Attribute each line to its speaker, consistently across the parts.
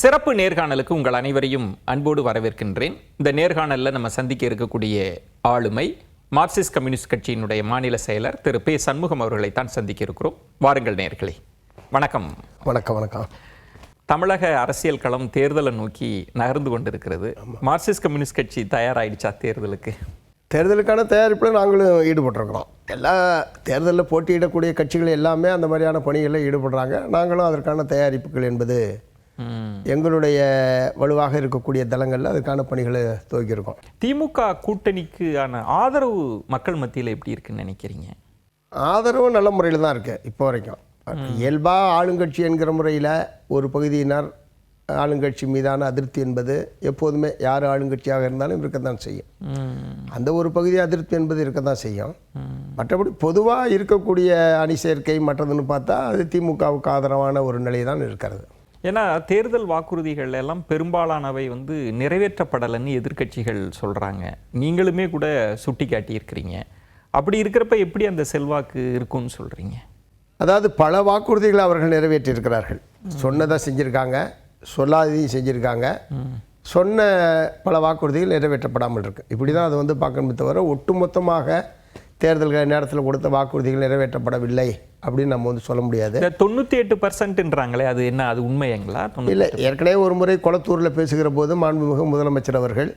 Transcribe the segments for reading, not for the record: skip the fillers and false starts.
Speaker 1: சிறப்பு நேர்காணலுக்கு உங்கள் அனைவரையும் அன்போடு வரவேற்கின்றேன். இந்த நேர்காணலில் நம்ம சந்திக்க இருக்கக்கூடிய ஆளுமை மார்க்சிஸ்ட் கம்யூனிஸ்ட் கட்சியினுடைய மாநில செயலர் திரு பே சண்முகம் அவர்களை தான் சந்திக்க இருக்கிறோம். வாருங்கள் நேயர்களே. வணக்கம்.
Speaker 2: வணக்கம். வணக்கம்.
Speaker 1: தமிழக அரசியல் களம் தேர்தலை நோக்கி நகர்ந்து கொண்டிருக்கிறது. மார்க்சிஸ்ட் கம்யூனிஸ்ட் கட்சி தயாராகிடுச்சா தேர்தலுக்கு?
Speaker 2: தேர்தலுக்கான தயாரிப்பில் நாங்களும் ஈடுபட்டிருக்கிறோம். எல்லா தேர்தலில் போட்டியிடக்கூடிய கட்சிகள் எல்லாமே அந்த மாதிரியான பணிகளில் ஈடுபடுறாங்க. நாங்களும் அதற்கான தயாரிப்புகள் என்பது எங்களுடைய வலுவாக இருக்கக்கூடிய தளங்களில் அதுக்கான பணிகளை துவக்கியிருக்கோம்.
Speaker 1: திமுக கூட்டணிக்கான ஆதரவு மக்கள் மத்தியில் எப்படி இருக்குன்னு நினைக்கிறீங்க?
Speaker 2: ஆதரவு நல்ல முறையில் தான் இருக்குது இப்போ வரைக்கும். இயல்பாக ஆளுங்கட்சி என்கிற முறையில் ஒரு பகுதியினர் ஆளுங்கட்சி மீதான அதிருப்தி என்பது எப்போதுமே யார் ஆளுங்கட்சியாக இருந்தாலும் இருக்கத்தான் செய்யும். அந்த ஒரு பகுதி அதிருப்தி என்பது இருக்கத்தான் செய்யும். மற்றபடி பொதுவாக இருக்கக்கூடிய அணி சேர்க்கை மற்றதுன்னு பார்த்தா அது திமுகவுக்கு ஆதரவான ஒரு நிலை தான் இருக்கிறது.
Speaker 1: ஏன்னா தேர்தல் வாக்குறுதிகள் எல்லாம் பெரும்பாலானவை நிறைவேற்றப்படலைன்னு எதிர்க்கட்சிகள் சொல்கிறாங்க. நீங்களுமே கூட சுட்டி காட்டியிருக்கிறீங்க. அப்படி இருக்கிறப்ப எப்படி அந்த செல்வாக்கு இருக்கும்னு சொல்கிறீங்க?
Speaker 2: அதாவது பல வாக்குறுதிகளை அவர்கள் நிறைவேற்றியிருக்கிறார்கள். சொன்னதை செஞ்சுருக்காங்க, சொல்லாததையும் செஞ்சுருக்காங்க. சொன்ன பல வாக்குறுதிகள் நிறைவேற்றப்படாமல் இருக்குது. இப்படி தான் அது பார்க்கணுமே தவிர ஒட்டுமொத்தமாக தேர்தல்கள் நேரத்தில் கொடுத்த வாக்குறுதிகள் நிறைவேற்றப்படவில்லை அப்படின்னு நம்ம சொல்ல முடியாது.
Speaker 1: 98%ன்றாங்களே, அது என்ன, அது உண்மைங்களா?
Speaker 2: இல்லை, ஏற்கனவே ஒரு முறை கொளத்தூரில் பேசுகிற போது மாண்புமிகு முதலமைச்சர் அவர்கள்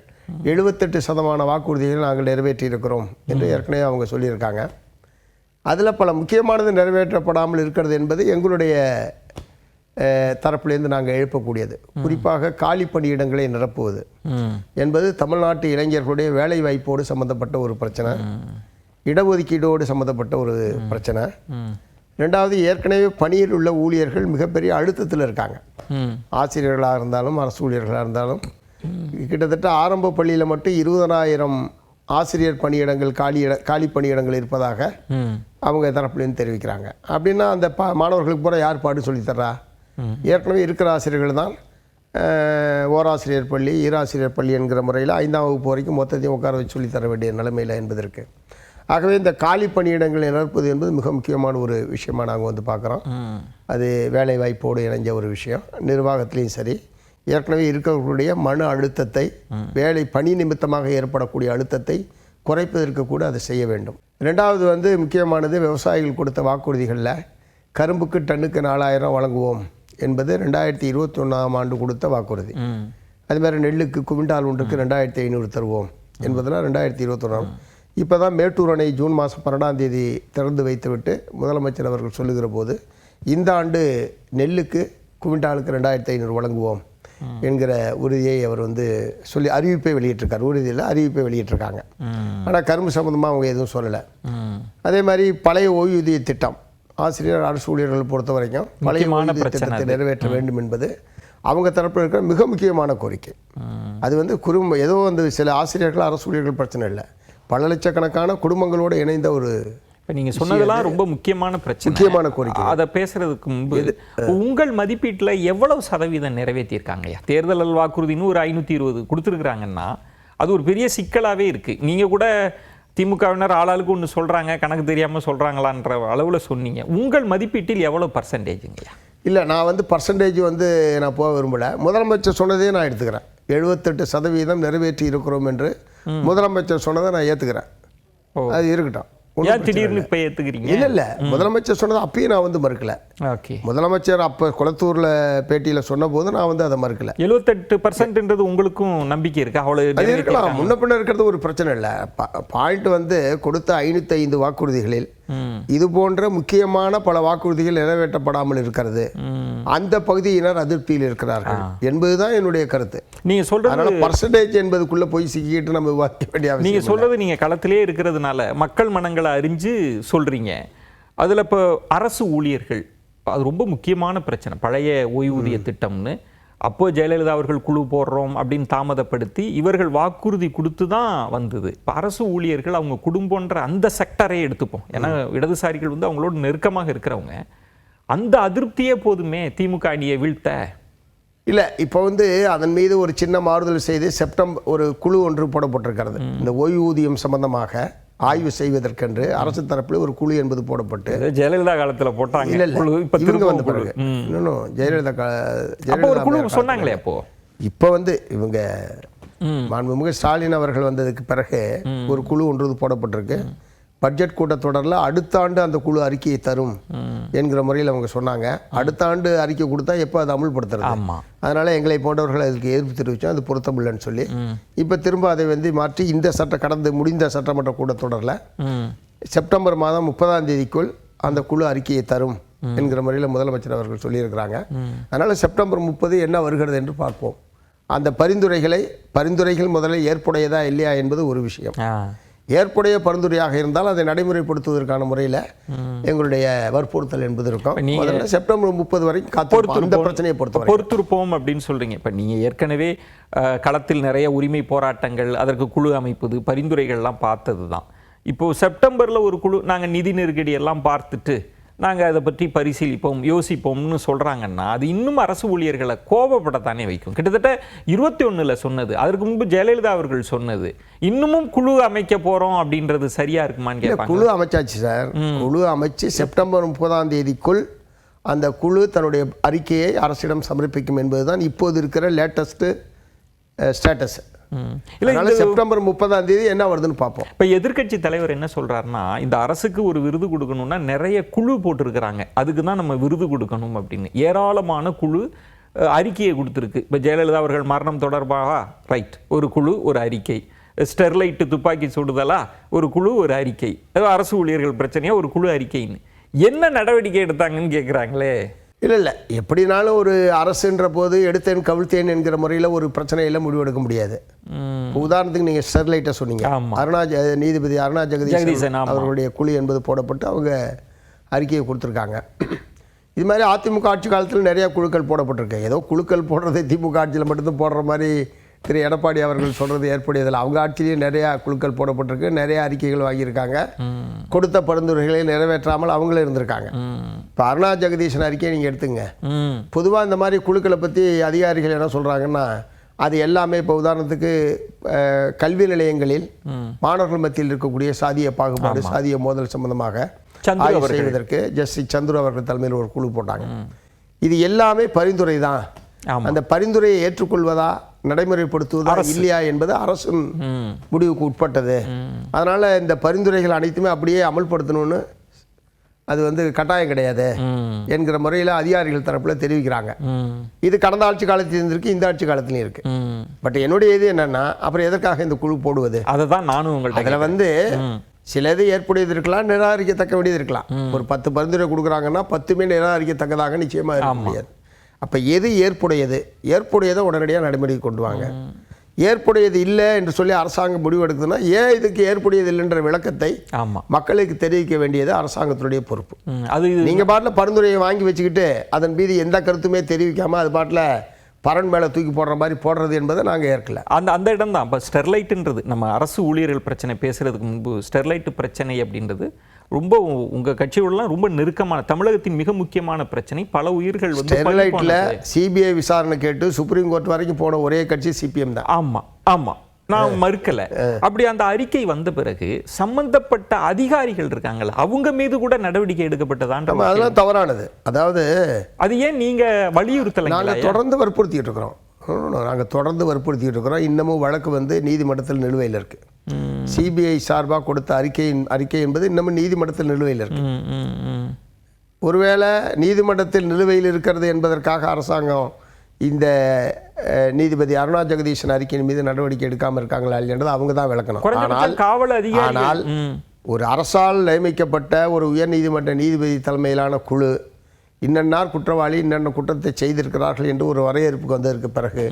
Speaker 2: 78% வாக்குறுதிகள் நாங்கள் நிறைவேற்றியிருக்கிறோம் என்று ஏற்கனவே அவங்க சொல்லியிருக்காங்க. அதில் பல முக்கியமானது நிறைவேற்றப்படாமல் இருக்கிறது என்பது எங்களுடைய தரப்பிலேருந்து நாங்கள் எழுப்பக்கூடியது. குறிப்பாக காலி பணியிடங்களை நிரப்புவது என்பது தமிழ்நாட்டு இளைஞர்களுடைய வேலை வாய்ப்போடு சம்பந்தப்பட்ட ஒரு பிரச்சனை, இடஒதுக்கீடோடு சம்மந்தப்பட்ட ஒரு பிரச்சனை. ரெண்டாவது, ஏற்கனவே பணியில் உள்ள ஊழியர்கள் மிகப்பெரிய அழுத்தத்தில் இருக்காங்க. ஆசிரியர்களாக இருந்தாலும் அரசு ஊழியர்களாக இருந்தாலும் கிட்டத்தட்ட ஆரம்ப பள்ளியில் மட்டும் 20,000 ஆசிரியர் பணியிடங்கள் காலி பணியிடங்கள் இருப்பதாக அவங்க தரப்புலேருந்து தெரிவிக்கிறாங்க. அப்படின்னா அந்த மாணவர்களுக்கு பூரா யார் பாடு சொல்லித்தர்றா? ஏற்கனவே இருக்கிற ஆசிரியர்கள் தான் ஓராசிரியர் பள்ளி, ஈராசிரியர் பள்ளி என்கிற முறையில் 5ஆம் வகுப்பு வரைக்கும் மொத்தத்தையும் உட்கார வச்சு சொல்லித்தர வேண்டிய நிலைமையில் என்பதற்கு. ஆகவே இந்த காலி பணியிடங்களை நிரப்புவது என்பது மிக முக்கியமான ஒரு விஷயமாக நாங்கள் பார்க்குறோம். அது வேலை வாய்ப்போடு இணைஞ்ச ஒரு விஷயம். நிர்வாகத்திலையும் சரி, ஏற்கனவே இருக்கிறவர்களுடைய மன அழுத்தத்தை, வேலை பணி நிமித்தமாக ஏற்படக்கூடிய அழுத்தத்தை குறைப்பதற்கு கூட அதை செய்ய வேண்டும். ரெண்டாவது முக்கியமானது, விவசாயிகள் கொடுத்த வாக்குறுதிகளில் கரும்புக்கு டன்னுக்கு 4,000 வழங்குவோம் என்பது 2021ஆம் ஆண்டு கொடுத்த வாக்குறுதி. அதுமாதிரி நெல்லுக்கு குவிண்டால் ஒன்றுக்கு 2,500 தருவோம் என்பதெல்லாம் 2021. இப்போ தான் மேட்டூர் அணை ஜூன் மாதம் 12ஆம் தேதி திறந்து வைத்துவிட்டு முதலமைச்சர் அவர்கள் சொல்லுகிற போது இந்த ஆண்டு நெல்லுக்கு குவிண்டாலுக்கு 2,500 வழங்குவோம் என்கிற உறுதியை அவர் சொல்லி அறிவிப்பை வெளியிட்டிருக்கார். உறுதியில் அறிவிப்பை வெளியிட்டிருக்காங்க. ஆனால் கரும்பு சம்பந்தமாக அவங்க எதுவும் சொல்லலை. அதே மாதிரி பழைய ஓய்வூதிய திட்டம், ஆசிரியர் அரசு ஊழியர்கள் பொறுத்த வரைக்கும் பழைய ஓய்வூதிய திட்டத்தை நிறைவேற்ற வேண்டும் என்பது அவங்க தரப்பில் இருக்கிற மிக முக்கியமான கோரிக்கை. அது குடும்ப ஏதோ சில ஆசிரியர்கள் அரசு ஊழியர்கள் பிரச்சனை இல்லை, பல லட்சக்கணக்கான குடும்பங்களோடு இணைந்த ஒரு.
Speaker 1: இப்போ நீங்கள் சொன்னதெல்லாம் ரொம்ப முக்கியமான பிரச்சனை, முக்கியமான கோரிக்கை. அதை பேசுறதுக்கு முன்பு உங்கள் மதிப்பீட்டில் எவ்வளவு சதவீதம் நிறைவேற்றியிருக்காங்க? தேர்தல் வாக்குறுதின்னு ஒரு 520 கொடுத்துருக்குறாங்கன்னா அது ஒரு பெரிய சிக்கலாகவே இருக்குது. நீங்கள் கூட திமுகவினர் ஆளாளுக்கு ஒன்று சொல்கிறாங்க, கணக்கு தெரியாமல் சொல்கிறாங்களான்ற அளவில் சொன்னீங்க. உங்கள் மதிப்பீட்டில் எவ்வளோ பர்சன்டேஜுங்கய்யா?
Speaker 2: இல்லை, நான் பர்சன்டேஜ் நான் போக விரும்பலை. முதலமைச்சர் சொன்னதே நான் எடுத்துக்கிறேன். 78% நிறைவேற்றி இருக்கிறோம் என்று முதலமைச்சர் சொன்னதை நான் ஏற்றுக்கிறேன். அது இருக்கட்டும்.
Speaker 1: திடீர்னு இப்போ ஏற்றுக்கிறீங்க?
Speaker 2: இல்லை, முதலமைச்சர் சொன்னதை அப்பயும் நான் மறுக்கல.
Speaker 1: ஓகே,
Speaker 2: முதலமைச்சர் அப்போ குளத்தூரில் பேட்டியில் சொன்ன போது நான் அதை மறுக்கல.
Speaker 1: 78% உங்களுக்கும் நம்பிக்கை இருக்கு? அவ்வளோ
Speaker 2: இருக்கலாம், முன்ன பின்ன இருக்கிறது ஒரு பிரச்சனை இல்லை. பாயிண்ட் கொடுத்த 505 வாக்குறுதிகளில் இது போன்ற முக்கியமான பல வாக்குறுதிகள் நிறைவேற்றப்படாமல் இருக்கிறது. அந்த பகுதியினர் அதிருப்தியில் இருக்கிறார்கள் என்பதுதான் என்னுடைய கருத்து.
Speaker 1: நீங்க சொல்றது
Speaker 2: பர்சன்டேஜ் என்பதுக்குள்ள போய் சிக்கிட்டு நம்ம விவாதிக்க வேண்டிய அவசியம்.
Speaker 1: நீங்க சொல்றது நீங்க களத்திலே இருக்கிறதுனால மக்கள் மனங்களை அறிஞ்சு சொல்றீங்க. அதுல இப்போ அரசு ஊழியர்கள் அது ரொம்ப முக்கியமான பிரச்சனை. பழைய ஓய்வூதிய திட்டம்னு அப்போ ஜெயலலிதா அவர்கள் குழு போடுறோம் அப்படின்னு தாமதப்படுத்தி இவர்கள் வாக்குறுதி கொடுத்து தான் வந்தது. இப்போ அரசு ஊழியர்கள் அவங்க குடும்பம்ன்ற அந்த செக்டரை எடுத்துப்போம். ஏன்னா இடதுசாரிகள் அவங்களோட நெருக்கமாக இருக்கிறவங்க. அந்த அதிருப்தியே போதுமே திமுக அணியை வீழ்த்த.
Speaker 2: இல்லை, இப்போ அதன் மீது ஒரு சின்ன மாறுதல் செய்து செப்டம்பர் ஒரு குழு ஒன்று போடப்பட்டிருக்கிறது. இந்த ஓய்வூதியம் சம்பந்தமாக ஆய்வு செய்வதற்கென்று அரசு தரப்பில் ஒரு குழு என்பது போடப்பட்டு
Speaker 1: ஜெயலலிதா காலத்துல போட்டாங்க.
Speaker 2: இல்ல இல்ல
Speaker 1: இப்ப
Speaker 2: இவங்க
Speaker 1: திரும்ப
Speaker 2: வந்த பிறகு இன்னும் ஜெயலலிதா
Speaker 1: அப்போ ஒரு குழு சொன்னாங்களே அப்போ.
Speaker 2: இப்போ வந்து இவங்க மாண்புமிகு ஸ்டாலின் அவர்கள் வந்ததுக்கு பிறகு ஒரு குழு ஒன்று போடப்பட்டிருக்கு. பட்ஜெட் கூட்டத்தொடரில் அடுத்த ஆண்டு அந்த குழு அறிக்கையை தரும் என்கிற முறையில் அவங்க சொன்னாங்க. அடுத்த ஆண்டு அறிக்கை கொடுத்தா எப்போ அதை அமுல்படுத்துறது, அதனால எங்களை போன்றவர்கள் அதுக்கு எதிர்ப்பு தெரிவித்தோம், அது பொருத்தமில்லைன்னு சொல்லி இப்போ திரும்ப அதை வந்து மாற்றி இந்த கடந்து முடிந்த சட்டமன்ற கூட்டத்தொடரில் செப்டம்பர் மாதம் 30ஆம் தேதிக்குள் அந்த குழு அறிக்கையை தரும் என்கிற முறையில் முதலமைச்சர் அவர்கள் சொல்லியிருக்கிறாங்க. அதனால் செப்டம்பர் 30 என்ன வருகிறது என்று பார்ப்போம். அந்த பரிந்துரைகள் முதல்ல ஏற்புடையதா இல்லையா என்பது ஒரு விஷயம். ஏற்புடைய பரிந்துரையாக இருந்தால் அதை நடைமுறைப்படுத்துவதற்கான முறையில் எங்களுடைய வற்புறுத்தல் என்பது இருக்கும். முதல்ல செப்டம்பர் 30 வரைக்கும் அந்த பிரச்சனையை
Speaker 1: பொறுத்திருப்போம் அப்படின்னு சொல்றீங்க. இப்போ நீங்கள் ஏற்கனவே களத்தில் நிறைய உரிமை போராட்டங்கள், அதற்கு குழு அமைப்பது, பரிந்துரைகள்லாம் பார்த்தது தான். இப்போ செப்டம்பரில் ஒரு குழு நாங்கள் நிதி நெருக்கடி எல்லாம் பார்த்துட்டு நாங்கள் அதை பற்றி பரிசீலிப்போம், யோசிப்போம்னு சொல்கிறாங்கன்னா அது இன்னும் அரசு ஊழியர்களை கோபப்படத்தானே வைக்கும். கிட்டத்தட்ட 21 சொன்னது, அதற்கு முன்பு ஜெயலலிதா அவர்கள் சொன்னது, இன்னமும் குழு அமைக்க போகிறோம் அப்படின்றது சரியா இருக்குமான்னு கேட்பாங்க.
Speaker 2: குழு அமைச்சாச்சு சார். குழு அமைச்சு செப்டம்பர் 30ஆம் தேதிக்குள் அந்த குழு தன்னுடைய அறிக்கையை அரசிடம் சமர்ப்பிக்கும் என்பதுதான் இப்போது இருக்கிற லேட்டஸ்ட் ஸ்டேட்டஸ். இல்லை, செப்டம்பர் 30ஆம் தேதி என்ன வருதுன்னு பார்ப்போம்.
Speaker 1: இப்போ எதிர்க்கட்சி தலைவர் என்ன சொல்றாருன்னா, இந்த அரசுக்கு ஒரு விருது கொடுக்கணும்னா நிறைய குழு போட்டிருக்கிறாங்க, அதுக்கு தான் நம்ம விருது கொடுக்கணும் அப்படின்னு. ஏராளமான குழு அறிக்கையை கொடுத்துருக்கு. இப்போ ஜெயலலிதா அவர்கள் மரணம் தொடர்பாக ரைட் ஒரு குழு ஒரு அறிக்கை, ஸ்டெர்லைட் துப்பாக்கி சுடுதலா ஒரு குழு ஒரு அறிக்கை, அரசு ஊழியர்கள் பிரச்சனையா ஒரு குழு அறிக்கைன்னு என்ன நடவடிக்கை எடுத்தாங்கன்னு கேட்குறாங்களே.
Speaker 2: இல்லை எப்படினாலும் ஒரு அரசுன்ற போது எடுத்தேன் கவிழ்த்தேன் என்கிற முறையில் ஒரு பிரச்சனையில் முடிவெடுக்க முடியாது. உதாரணத்துக்கு நீங்கள் ஸ்டெர்லைட்டை சொன்னீங்க, நீதிபதி அருணா ஜெகதீசன் அவர்களுடைய குழு என்பது போடப்பட்டு அவங்க அறிக்கையை கொடுத்துருக்காங்க. இது மாதிரி அதிமுக ஆட்சி காலத்தில் நிறையா குழுக்கள் போடப்பட்டிருக்கு. ஏதோ குழுக்கள் போடுறதை திமுக ஆட்சியில் மட்டும்தான் போடுற மாதிரி திரு எடப்பாடி அவர்கள் சொல்கிறது ஏற்புடையதில்லை. அவங்க ஆட்சியிலேயே நிறையா குழுக்கள் போடப்பட்டிருக்கு, நிறைய அறிக்கைகள் வாங்கியிருக்காங்க, கொடுத்த பரிந்துரைகளை நிறைவேற்றாமல் அவங்களே இருந்திருக்காங்க. இப்போ அருணா ஜெகதீசன் அறிக்கையை நீங்கள் எடுத்துங்க. பொதுவாக இந்த மாதிரி குழுக்களை பற்றி அதிகாரிகள் என்ன சொல்கிறாங்கன்னா, அது எல்லாமே இப்போ உதாரணத்துக்கு கல்வி நிலையங்களில் மாணவர்கள் மத்தியில் இருக்கக்கூடிய சாதிய பாகுபாடு, சாதிய மோதல் சம்பந்தமாக ஆய்வு செய்வதற்கு ஜஸ்டிஸ் சந்துரு அவர்கள் தலைமையில் ஒரு குழு போட்டாங்க. இது எல்லாமே பரிந்துரை தான். அந்த பரிந்துரையை ஏற்றுக்கொள்வதா நடைமுறைப்படுத்துவதா இல்லையா என்பது அரசின் முடிவுக்கு உட்பட்டது. அதனால இந்த பரிந்துரைகள் அனைத்துமே அப்படியே அமல்படுத்தணும்னு அது வந்து கட்டாயம் கிடையாது என்கிற முறையில் அதிகாரிகள் தரப்பில் தெரிவிக்கிறாங்க. இது கடந்த ஆட்சி காலத்தில் இருந்திருக்கு, இந்த ஆட்சி காலத்திலையும் இருக்கு. பட் என்னுடைய இது என்னன்னா, அப்புறம் எதற்காக இந்த குழு போடுவது?
Speaker 1: அதுதான் நானும் உங்கள்கிட்ட.
Speaker 2: அதில் வந்து சிலது ஏற்புடையது இருக்கலாம், நிராகரிக்கத்தக்க வேண்டியது இருக்கலாம். ஒரு 10 பரிந்துரை கொடுக்குறாங்கன்னா 10மே நிராகரிக்கத்தக்கதாக நிச்சயமாக இருக்க முடியாது. அப்போ எது ஏற்புடையதை உடனடியாக நடைமுறைக்கு கொண்டு வாங்க. ஏற்புடையது இல்லை என்று சொல்லி அரசாங்கம் முடிவு எடுக்குதுன்னா ஏன் இதுக்கு ஏற்புடையது இல்லைன்ற விளக்கத்தை மக்களுக்கு தெரிவிக்க வேண்டியது அரசாங்கத்தினுடைய பொறுப்பு. அது நீங்கள் பாட்டில் பரிந்துரையை வாங்கி வச்சுக்கிட்டு அதன் மீது எந்த கருத்துமே தெரிவிக்காமல் அது பாட்டில் பரன் மேலே தூக்கி போடுற மாதிரி போடுறது என்பதை நாங்கள் ஏற்கல.
Speaker 1: அந்த இடம் தான் இப்போ ஸ்டெர்லைட்டுன்றது, நம்ம அரசு ஊழியர்கள் பிரச்சனை பேசுகிறதுக்கு முன்பு ஸ்டெர்லைட் பிரச்சனை அப்படின்றது ரொம்ப உங்கள் கட்சியோடலாம் ரொம்ப நெருக்கமான, தமிழகத்தின் மிக முக்கியமான பிரச்சனை. பல உயிர்கள் வந்து
Speaker 2: ஸ்டெர்லைட்டில் சிபிஐ விசாரணை கேட்டு சுப்ரீம் கோர்ட் வரைக்கும் போன ஒரே கட்சி சிபிஎம் தான்.
Speaker 1: ஆமாம், நான் மறுக்கல. அப்படி அந்த அறிக்கை வந்த பிறகு சம்பந்தப்பட்ட அதிகாரிகள் இருக்காங்கல்ல, அவங்க மீது கூட நடவடிக்கை எடுக்கப்பட்டதான்.
Speaker 2: அதெல்லாம் தவறானது. அதாவது
Speaker 1: அது ஏன் நீங்க வலியுறுத்தல?
Speaker 2: நாங்கள் தொடர்ந்து வற்புறுத்திட்டு இருக்கிறோம். இன்னமும் வழக்கு வந்து நீதிமன்றத்தில் நிலுவையில் இருக்கு. சிபிஐ சார்பாக கொடுத்த அறிக்கை என்பது இன்னமும் நீதிமன்றத்தில் நிலுவையில் இருக்கு. ஒருவேளை நீதிமன்றத்தில் நிலுவையில் இருக்கிறது என்பதற்காக அரசாங்கம் இந்த நீதிபதி அருணா ஜெகதீசன் அறிக்கையின் மீது நடவடிக்கை எடுக்காமல் இருக்காங்களா இல்லைன்றது அவங்க தான் விளக்கணும். ஆனால் ஒரு அரசால் நியமிக்கப்பட்ட ஒரு உயர் நீதிமன்ற நீதிபதி தலைமையிலான குழு இன்னன்னார் குற்றவாளி இன்னென்ன குற்றத்தை செய்திருக்கிறார்கள் என்று ஒரு வரையறுப்புக்கு வந்ததற்கு பிறகு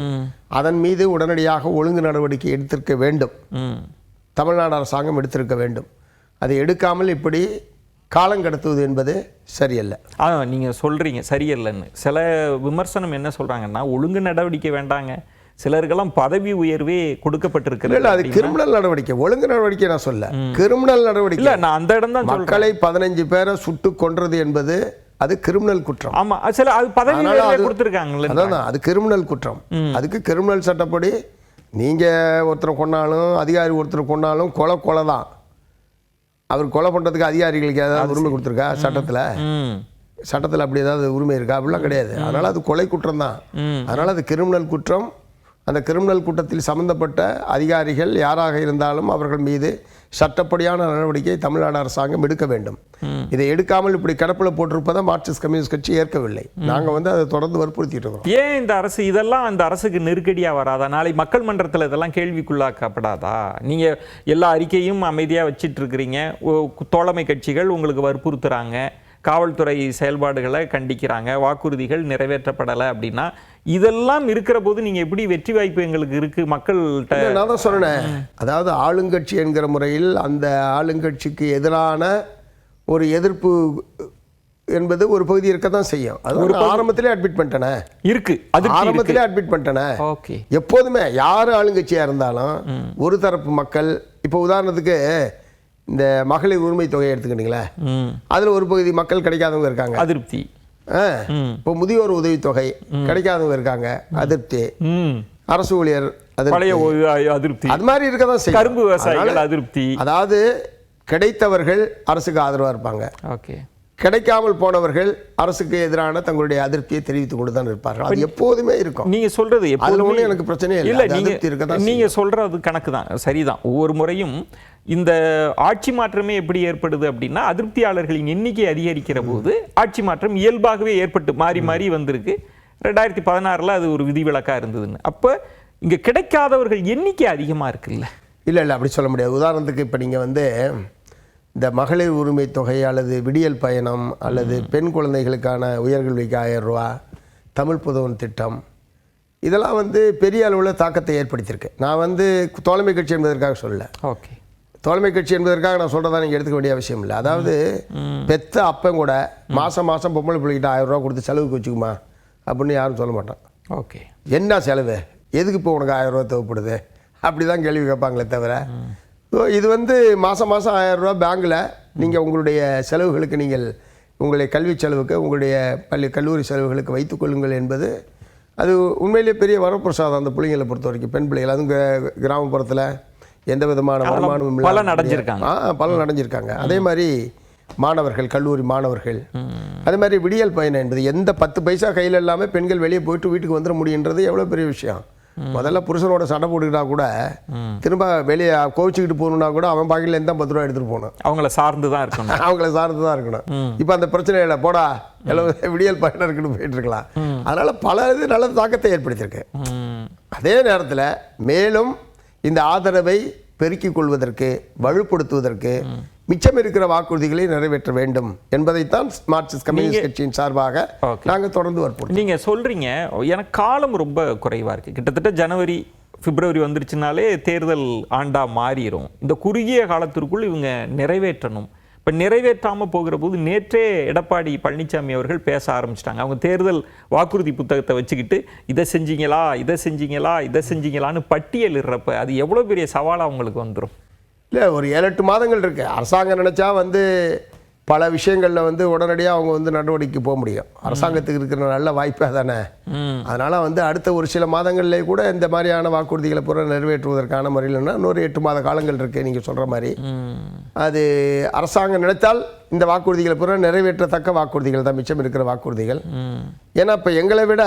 Speaker 2: அதன் மீது உடனடியாக ஒழுங்கு நடவடிக்கை எடுத்திருக்க வேண்டும். தமிழ்நாடு அரசாங்கம் எடுத்திருக்க வேண்டும். அதை எடுக்காமல் இப்படி காலம் கடத்துவது என்பது சரியல்ல.
Speaker 1: நீங்கள் சொல்கிறீங்க சரியல்லன்னு. சில விமர்சனம் என்ன சொல்கிறாங்கன்னா, ஒழுங்கு நடவடிக்கை வேண்டாங்க, சிலருக்கெல்லாம் பதவி உயர்வே கொடுக்கப்பட்டிருக்கிறது.
Speaker 2: அது கிரிமினல் நடவடிக்கை, ஒழுங்கு நடவடிக்கை நான் சொல்ல. கிரிமினல் நடவடிக்கை இல்லை,
Speaker 1: நான் அந்த இடம் தான்.
Speaker 2: மக்களை 15 பேரை சுட்டு கொன்றது என்பது அது கிரிமினல் குற்றம்.
Speaker 1: ஆமா, சில அது பதவி கொடுத்துருக்காங்கல்ல,
Speaker 2: அதான் அது கிரிமினல் குற்றம். அதுக்கு கிரிமினல் சட்டப்படி நீங்க ஒருத்தரை கொன்னாலும் அதிகாரி ஒருத்தரை கொன்னாலும் கொலை தான். அவர் கொலை பண்ணுறதுக்கு அதிகாரிகளுக்கு ஏதாவது உரிமை கொடுத்துருக்கா சட்டத்தில் அப்படி ஏதாவது உரிமை இருக்கா? அப்படிலாம் கிடையாது. அதனால் அது கொலை குற்றம் தான். அதனால் அது கிரிமினல் குற்றம். அந்த கிரிமினல் குற்றத்தில் சம்பந்தப்பட்ட அதிகாரிகள் யாராக இருந்தாலும் அவர்கள் மீது சட்டப்படியான நடவடிக்கை தமிழ்நாடு அரசாங்கம் எடுக்க வேண்டும். இதை எடுக்காமல் இப்படி கிடப்பில் போட்டிருப்பதை மார்க்சிஸ்ட் கம்யூனிஸ்ட் கட்சி ஏற்கவில்லை. நாங்கள் அதை தொடர்ந்து வற்புறுத்திட்டு இருக்கோம்.
Speaker 1: ஏன் இந்த அரசு இதெல்லாம் அந்த அரசுக்கு நெருக்கடியாக வராதா? நாளை மக்கள் மன்றத்தில் இதெல்லாம் கேள்விக்குள்ளாக்கப்படாதா? நீங்கள் எல்லா அறிக்கையும் அமைதியாக வச்சிட்டு இருக்கிறீங்க, தோழமை கட்சிகள் உங்களுக்கு வற்புறுத்துறாங்க, காவல்துறை செயல்பாடுகளை கண்டிக்கிறாங்க, வாக்குறுதிகள் நிறைவேற்றப்படலை அப்படின்னா இதெல்லாம் இருக்கிற போது நீங்க எப்படி வெற்றி வாய்ப்பு எங்களுக்கு இருக்கு மக்கள்கிட்ட?
Speaker 2: நான் தான் சொன்னேன், அதாவது ஆளுங்கட்சி என்கிற முறையில் அந்த ஆளுங்கட்சிக்கு எதிரான ஒரு எதிர்ப்பு என்பது ஒரு பகுதி இருக்க தான் செய்யும். அது ஒரு ஆரம்பத்திலே அட்மிட் பண்ணிட்டேனே
Speaker 1: இருக்கு,
Speaker 2: ஆரம்பத்திலே அட்மிட் பண்ணிட்டேனே.
Speaker 1: ஓகே, எப்போதுமே
Speaker 2: யாரு ஆளுங்கட்சியா இருந்தாலும் ஒரு தரப்பு மக்கள், இப்போ உதாரணத்துக்கு இந்த மகளிர் உரிமை தொகையை எடுத்துக்கிட்டீங்களா, அதுல ஒரு பகுதி மக்கள் கிடைக்காதவங்க இருக்காங்க, அதிருப்தி. இப்போ முதியோர் உதவித்தொகை கிடைக்காதவங்க இருக்காங்க, அதிருப்தி. அரசு ஊழியர் அதிருப்தி, அது மாதிரி இருக்கதான் செய்யும். கரும்பு விவசாயிகள் அதிருப்தி. அதாவது கிடைத்தவர்கள் அரசுக்கு ஆதரவா இருப்பாங்க, கிடைக்காமல் போனவர்கள் அரசுக்கு எதிரான தங்களுடைய அதிருப்தியை தெரிவித்துக் கொண்டு தான் இருப்பார்கள். அது எப்போதுமே இருக்கும்.
Speaker 1: நீங்க சொல்றது
Speaker 2: எப்போதுமே எனக்கு பிரச்சனையே இல்லை.
Speaker 1: நீங்க சொல்றது கணக்கு தான், சரிதான். ஒவ்வொரு முறையும் இந்த ஆட்சி மாற்றமே எப்படி ஏற்படுது அப்படின்னா, அதிருப்தியாளர்களின் எண்ணிக்கை அதிகரிக்கிற போது ஆட்சி மாற்றம் இயல்பாகவே ஏற்பட்டு மாறி மாறி வந்திருக்கு. 2016 அது ஒரு விதிவிலக்கா இருந்ததுன்னு. அப்ப இங்க கிடைக்காதவர்கள் எண்ணிக்கை அதிகமா இருக்குல்ல?
Speaker 2: இல்லை அப்படி சொல்ல முடியாது. உதாரணத்துக்கு இப்போ நீங்க இந்த மகளிர் உரிமை தொகை அல்லது விடியல் பயணம் அல்லது பெண் குழந்தைகளுக்கான உயர்கல்விக்கு 1000 ரூபா, தமிழ் புதவன் திட்டம், இதெல்லாம் பெரிய அளவில் தாக்கத்தை ஏற்படுத்தியிருக்கு. நான் தோழமை கட்சி என்பதற்காக சொல்லல.
Speaker 1: ஓகே,
Speaker 2: தோழமை கட்சி என்பதற்காக நான் சொல்கிறதா நீங்கள் எடுத்துக்க வேண்டிய அவசியம் இல்லை. அதாவது பெத்த அப்பன் கூட மாதம் பொம்பளை பிள்ளைகிட்ட 1000 ரூபா கொடுத்து செலவுக்கு வச்சுக்குமா அப்படின்னு யாரும் சொல்ல மாட்டான்.
Speaker 1: ஓகே, என்ன
Speaker 2: செலவு, எதுக்கு இப்போ உனக்கு 1000 ரூபா தேவைப்படுது அப்படி தான் கேள்வி கேட்பாங்களே தவிர, இது மாதம் 1000 ரூபா பேங்கில் நீங்கள் உங்களுடைய செலவுகளுக்கு, நீங்கள் உங்களுடைய கல்வி செலவுக்கு, உங்களுடைய கல்லூரி செலவுகளுக்கு வைத்துக்கொள்ளுங்கள் என்பது அது உண்மையிலேயே பெரிய வரப்பிரசாதம் அந்த பிள்ளைங்களை பொறுத்த வரைக்கும். பெண் பிள்ளைகள் அதுவும் கிராமப்புறத்தில் எந்த விதமான வருமானமும்
Speaker 1: பலன்
Speaker 2: அடைஞ்சிருக்காங்க. அதே மாதிரி மாணவர்கள், கல்லூரி மாணவர்கள், அதே மாதிரி விடியல் பயணம் என்பது எந்த 10 பைசா கையில் இல்லாமல் பெண்கள் வெளியே போயிட்டு வீட்டுக்கு வந்துட முடியுன்றது எவ்வளோ பெரிய விஷயம். முதல்ல புருஷனோட சண்டை போட்டுக்கிட்டா கூட திரும்ப வெளியே கோவிச்சுக்கிட்டு போகணுன்னா கூட அவன் பாக்கெட்ல இருந்தால் 10 ரூபா எடுத்துகிட்டு போகணும்.
Speaker 1: அவங்கள சார்ந்து தான்
Speaker 2: இருக்கணும். இப்போ அந்த பிரச்சனை இல்லை, போடா எல்லாம் விடியல் பயணம் இருக்குன்னு போயிட்டு இருக்கலாம். அதனால பல இது நல்ல தாக்கத்தை ஏற்படுத்தியிருக்கு. அதே நேரத்தில் மேலும் இந்த ஆதரவை பெருக்கிக் கொள்வதற்கு, வலுப்படுத்துவதற்கு மிச்சம் இருக்கிற வாக்குறுதிகளை நிறைவேற்ற வேண்டும் என்பதைத்தான் மார்க்சிஸ்ட் கம்யூனிஸ்ட் கட்சியின் சார்பாக நாங்கள் தொடர்ந்து வற்புறுத்தோம்.
Speaker 1: நீங்க சொல்றீங்க எனக்கு காலம் ரொம்ப குறைவா இருக்கு, கிட்டத்தட்ட ஜனவரி பிப்ரவரி வந்துருச்சுனாலே தேர்தல் ஆண்டா மாறிடும், இந்த குறுகிய காலத்திற்குள் இவங்க நிறைவேற்றணும். இப்போ நிறைவேற்றாமல் போகிற போது நேற்றே எடப்பாடி பழனிசாமி அவர்கள் பேச ஆரம்பிச்சிட்டாங்க. அவங்க தேர்தல் வாக்குறுதி புத்தகத்தை வச்சுக்கிட்டு இதை செஞ்சீங்களான்னு பட்டியலிடுறப்ப அது எவ்வளோ பெரிய சவாலாக அவங்களுக்கு வந்துடும்?
Speaker 2: இல்லை, ஒரு 7-8 மாதங்கள் இருக்குது. அரசாங்கம் நினச்சா பல விஷயங்களில் உடனடியாக அவங்க நடவடிக்கைக்கு போக முடியும். அரசாங்கத்துக்கு இருக்கிற நல்ல வாய்ப்பாக தானே. அதனால் அடுத்த ஒரு சில மாதங்களிலே கூட இந்த மாதிரியான வாக்குறுதிகளை பூரா நிறைவேற்றுவதற்கான முறையில்னா இன்னொரு 8 மாத காலங்கள் இருக்குது. நீங்கள் சொல்கிற மாதிரி அது அரசாங்கம் நினைத்தால் இந்த வாக்குறுதிகளை பூரா நிறைவேற்றத்தக்க வாக்குறுதிகள் தான் மிச்சம் இருக்கிற வாக்குறுதிகள். ஏன்னா இப்போ எங்களை விட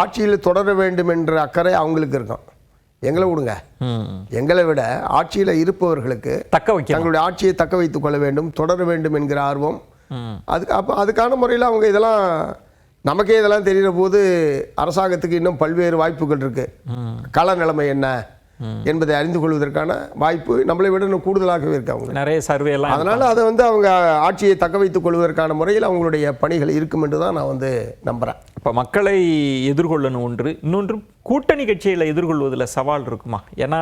Speaker 2: ஆட்சியில் தொடர வேண்டும் என்ற அக்கறை அவங்களுக்கு இருக்கும். எங்களை விடுங்க, எங்களை விட ஆட்சியில் இருப்பவர்களுக்கு தங்களுடைய ஆட்சியை தக்க வைத்துக் கொள்ள வேண்டும், தொடர வேண்டும் என்கிற ஆர்வம். அதுக்கான முறையில் அவங்க இதெல்லாம் நமக்கே இதெல்லாம் தெரிகிற போது அரசாங்கத்துக்கு இன்னும் பல்வேறு வாய்ப்புகள் இருக்கு. கள நிலைமை என்ன என்பதை அறிந்து கொள்வதற்கான வாய்ப்பு நம்மளை விட இன்னும் கூடுதலாகவே இருக்கு. அவங்க
Speaker 1: நிறைய சர்வே எல்லாம்,
Speaker 2: அதனால அதை அவங்க ஆட்சியை தக்க வைத்துக் கொள்வதற்கான முறையில் அவங்களுடைய பணிகள் இருக்கும் என்று தான் நான் நம்புறேன்.
Speaker 1: இப்போ மக்களை எதிர்கொள்ளணும் ஒன்று, இன்னொன்று கூட்டணி கட்சிகளை எதிர்கொள்வதில் சவால் இருக்குமா? ஏன்னா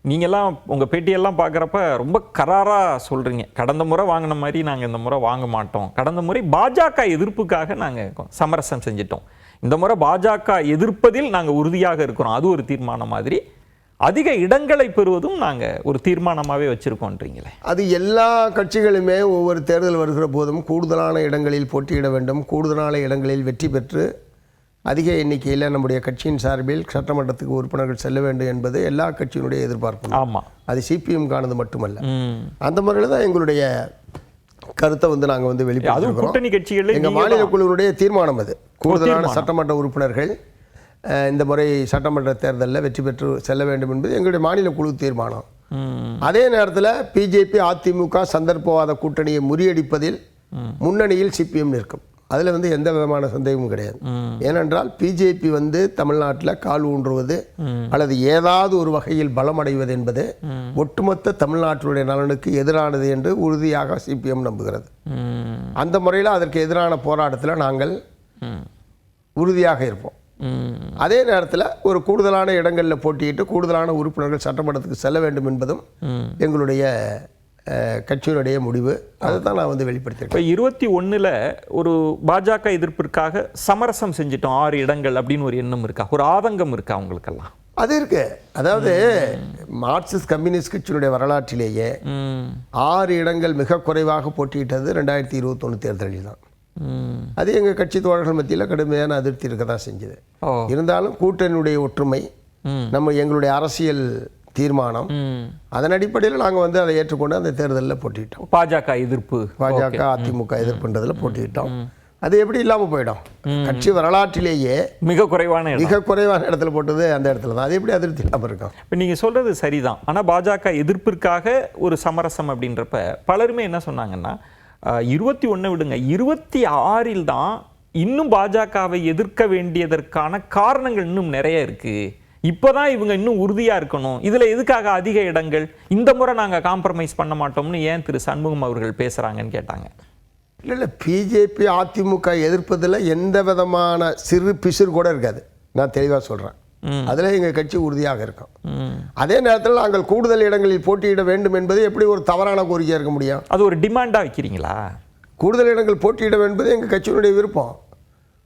Speaker 1: நீங்கள்லாம் உங்கள் பேட்டியெல்லாம் பார்க்குறப்ப ரொம்ப கராராக சொல்கிறீங்க, கடந்த முறை வாங்கின மாதிரி நாங்கள் இந்த முறை வாங்க மாட்டோம், கடந்த முறை பாஜக எதிர்ப்புக்காக நாங்கள் சமரசம் செஞ்சிட்டோம், இந்த முறை பாஜக எதிர்ப்பதில் நாங்கள் உறுதியாக இருக்கிறோம், அது ஒரு தீர்மானம் மாதிரி, அதிக இடங்களை பெறுவதும் நாங்கள் ஒரு தீர்மானமாகவே வச்சுருக்கோன்றீங்களே.
Speaker 2: அது எல்லா கட்சிகளுமே ஒவ்வொரு தேர்தல் வருகிற போதும் கூடுதலான இடங்களில் போட்டியிட வேண்டும், கூடுதலான இடங்களில் வெற்றி பெற்று அதிக எண்ணிக்கையில் நம்முடைய கட்சியின் சார்பில் சட்டமன்றத்துக்கு உறுப்பினர்கள் செல்ல வேண்டும் என்பது எல்லா கட்சியினுடைய எதிர்பார்ப்பு.
Speaker 1: ஆமாம்,
Speaker 2: அது சிபிஎம் காணது மட்டுமல்ல. அந்த முறையில் தான் எங்களுடைய கருத்தை வந்து நாங்கள் வந்து வெளிப்படுத்துகிறோம்.
Speaker 1: கூட்டணி கட்சிகள்
Speaker 2: எங்கள் மாநில குழுவினுடைய தீர்மானம் அது. கூடுதலான சட்டமன்ற உறுப்பினர்கள் இந்த முறை சட்டமன்ற தேர்தலில் வெற்றி பெற்று செல்ல வேண்டும் என்பது எங்களுடைய மாநில குழு தீர்மானம். அதே நேரத்தில் பிஜேபி அதிமுக சந்தர்ப்பவாத கூட்டணியை முறியடிப்பதில் முன்னணியில் சிபிஎம் நிற்கும். அதில் வந்து எந்த விதமான சந்தேகமும் கிடையாது. ஏனென்றால் பிஜேபி வந்து தமிழ்நாட்டில் கால் ஊன்றுவது அல்லது ஏதாவது ஒரு வகையில் பலமடைவது என்பது ஒட்டுமொத்த தமிழ்நாட்டினுடைய நலனுக்கு எதிரானது என்று உறுதியாக சிபிஎம் நம்புகிறது. அந்த முறையில் அதற்கு எதிரான போராட்டத்தில் நாங்கள் உறுதியாக இருப்போம். அதே நேரத்தில் ஒரு கூடுதலான இடங்களில் போட்டியிட்டு கூடுதலான உறுப்பினர்கள் சட்டமன்றத்துக்கு செல்ல வேண்டும் என்பதும் எங்களுடைய கட்சியினுடைய முடிவு. அதை தான் நான் வந்து வெளிப்படுத்தியிருக்கேன்.
Speaker 1: இப்போ 21ல் ஒரு பாஜக எதிர்ப்பிற்காக சமரசம் செஞ்சிட்டோம் 6 இடங்கள் அப்படின்னு ஒரு எண்ணம் இருக்கா, ஒரு ஆதங்கம் இருக்கா உங்களுக்கெல்லாம்?
Speaker 2: அது இருக்கு. அதாவது மார்க்சிஸ்ட் கம்யூனிஸ்ட் கட்சியினுடைய வரலாற்றிலேயே 6 இடங்கள் மிக குறைவாக போட்டியிட்டது 2021 தேர்தலில் தான். அது எங்கள் கட்சி தோழர்கள் மத்தியில் கடுமையான அதிருப்தி இருக்க தான் செஞ்சது. இருந்தாலும் கூட்டணியுடைய ஒற்றுமை, நம்ம எங்களுடைய அரசியல் தீர்மானம், அதன் அடிப்படையில் நாங்கள் வந்து அதை ஏற்றுக்கொண்டு அந்த தேர்தலில் போட்டிட்டோம்.
Speaker 1: பாஜக
Speaker 2: அதிமுக எதிர்ப்புன்றதில் போட்டிட்டோம். அது எப்படி இல்லாமல் போயிடும்? கட்சி வரலாற்றிலேயே
Speaker 1: மிக குறைவான
Speaker 2: இடத்துல போட்டது அந்த இடத்துல தான். அது எப்படி அதிருப்தி இல்லாமல் இருக்கும்?
Speaker 1: இப்போ நீங்கள் சொல்கிறது சரிதான். ஆனால் பாஜக எதிர்ப்பிற்காக ஒரு சமரசம் அப்படின்றப்ப பலருமே என்ன சொன்னாங்கன்னா, 21 விடுங்க, 26 தான் இன்னும் பாஜகவை எதிர்க்க வேண்டியதற்கான காரணங்கள் இன்னும் நிறைய இருக்கு. இப்போதான் இவங்க இன்னும் உறுதியாக இருக்கணும். இதில் எதுக்காக அதிக இடங்கள்? இந்த முறை நாங்கள் காம்ப்ரமைஸ் பண்ண மாட்டோம்னு ஏன் திரு சண்முகம் அவர்கள் பேசுகிறாங்கன்னு கேட்டாங்க.
Speaker 2: இல்லை, பிஜேபி அதிமுக எதிர்ப்பதில் எந்த விதமான சிறு பிசுறு கூட இருக்காது. நான் தெளிவாக சொல்கிறேன். அதில் எங்கள் கட்சி உறுதியாக இருக்கும். அதே நேரத்தில் நாங்கள் கூடுதல் இடங்களில் போட்டியிட வேண்டும் என்பது எப்படி ஒரு தவறான கோரிக்கையாக இருக்க முடியும்?
Speaker 1: அது ஒரு டிமாண்டாக வைக்கிறீங்களா?
Speaker 2: கூடுதல் இடங்கள் போட்டியிட வேண்டும் என்பது எங்கள் கட்சியினுடைய விருப்பம்.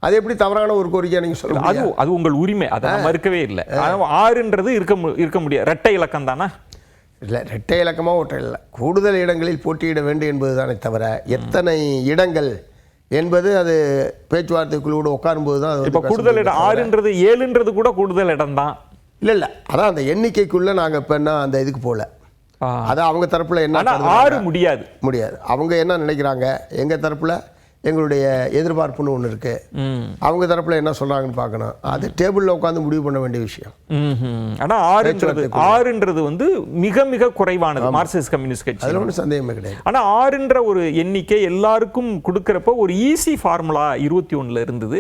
Speaker 2: அது எப்படி தவறான ஒரு கோரிக்கையாக நீங்கள் சொல்லுங்கள்?
Speaker 1: அது உங்கள் உரிமை, அதை மறுக்கவே இல்லை. 6ன்றது இருக்க முடியாது. இரட்டை இலக்கம் தானே?
Speaker 2: இல்லை, இரட்டை இலக்கமாக ஒற்றை இல்லை, கூடுதல் இடங்களில் போட்டியிட வேண்டும் என்பது தானே தவிர எத்தனை இடங்கள் என்பது அது பேச்சுவார்த்தை குழுவோடு உட்காரும்போது தான்.
Speaker 1: இப்போ கூடுதல் இடம் 6ன்றது 7ன்றது கூட கூடுதல் இடம் தான்.
Speaker 2: இல்லை, அதான் அந்த எண்ணிக்கைக்குள்ளே நாங்கள் இப்போ என்ன அந்த இதுக்கு போகல. அதான் அவங்க தரப்பில் என்ன
Speaker 1: 6 முடியாது.
Speaker 2: அவங்க என்ன நினைக்கிறாங்க, எங்கள் தரப்பில் எங்களுடைய எதிர்பார்ப்புன்னு ஒன்று இருக்கு. அவங்க தரப்புல என்ன சொல்றாங்கன்னு பார்க்கணும். அது டேபிள்ல உட்காந்து முடிவு பண்ண வேண்டிய விஷயம்.
Speaker 1: ஆனால் 6ன்றது வந்து மிக மிக குறைவானது மார்க்சிஸ்ட் கம்யூனிஸ்ட் கட்சி.
Speaker 2: அதில் ஒன்றும் சந்தேகமே கிடையாது.
Speaker 1: ஆனால் 6ன்ற ஒரு எண்ணிக்கை எல்லாருக்கும் கொடுக்குறப்போ ஒரு ஈஸி ஃபார்முலா 21ல் இருந்தது.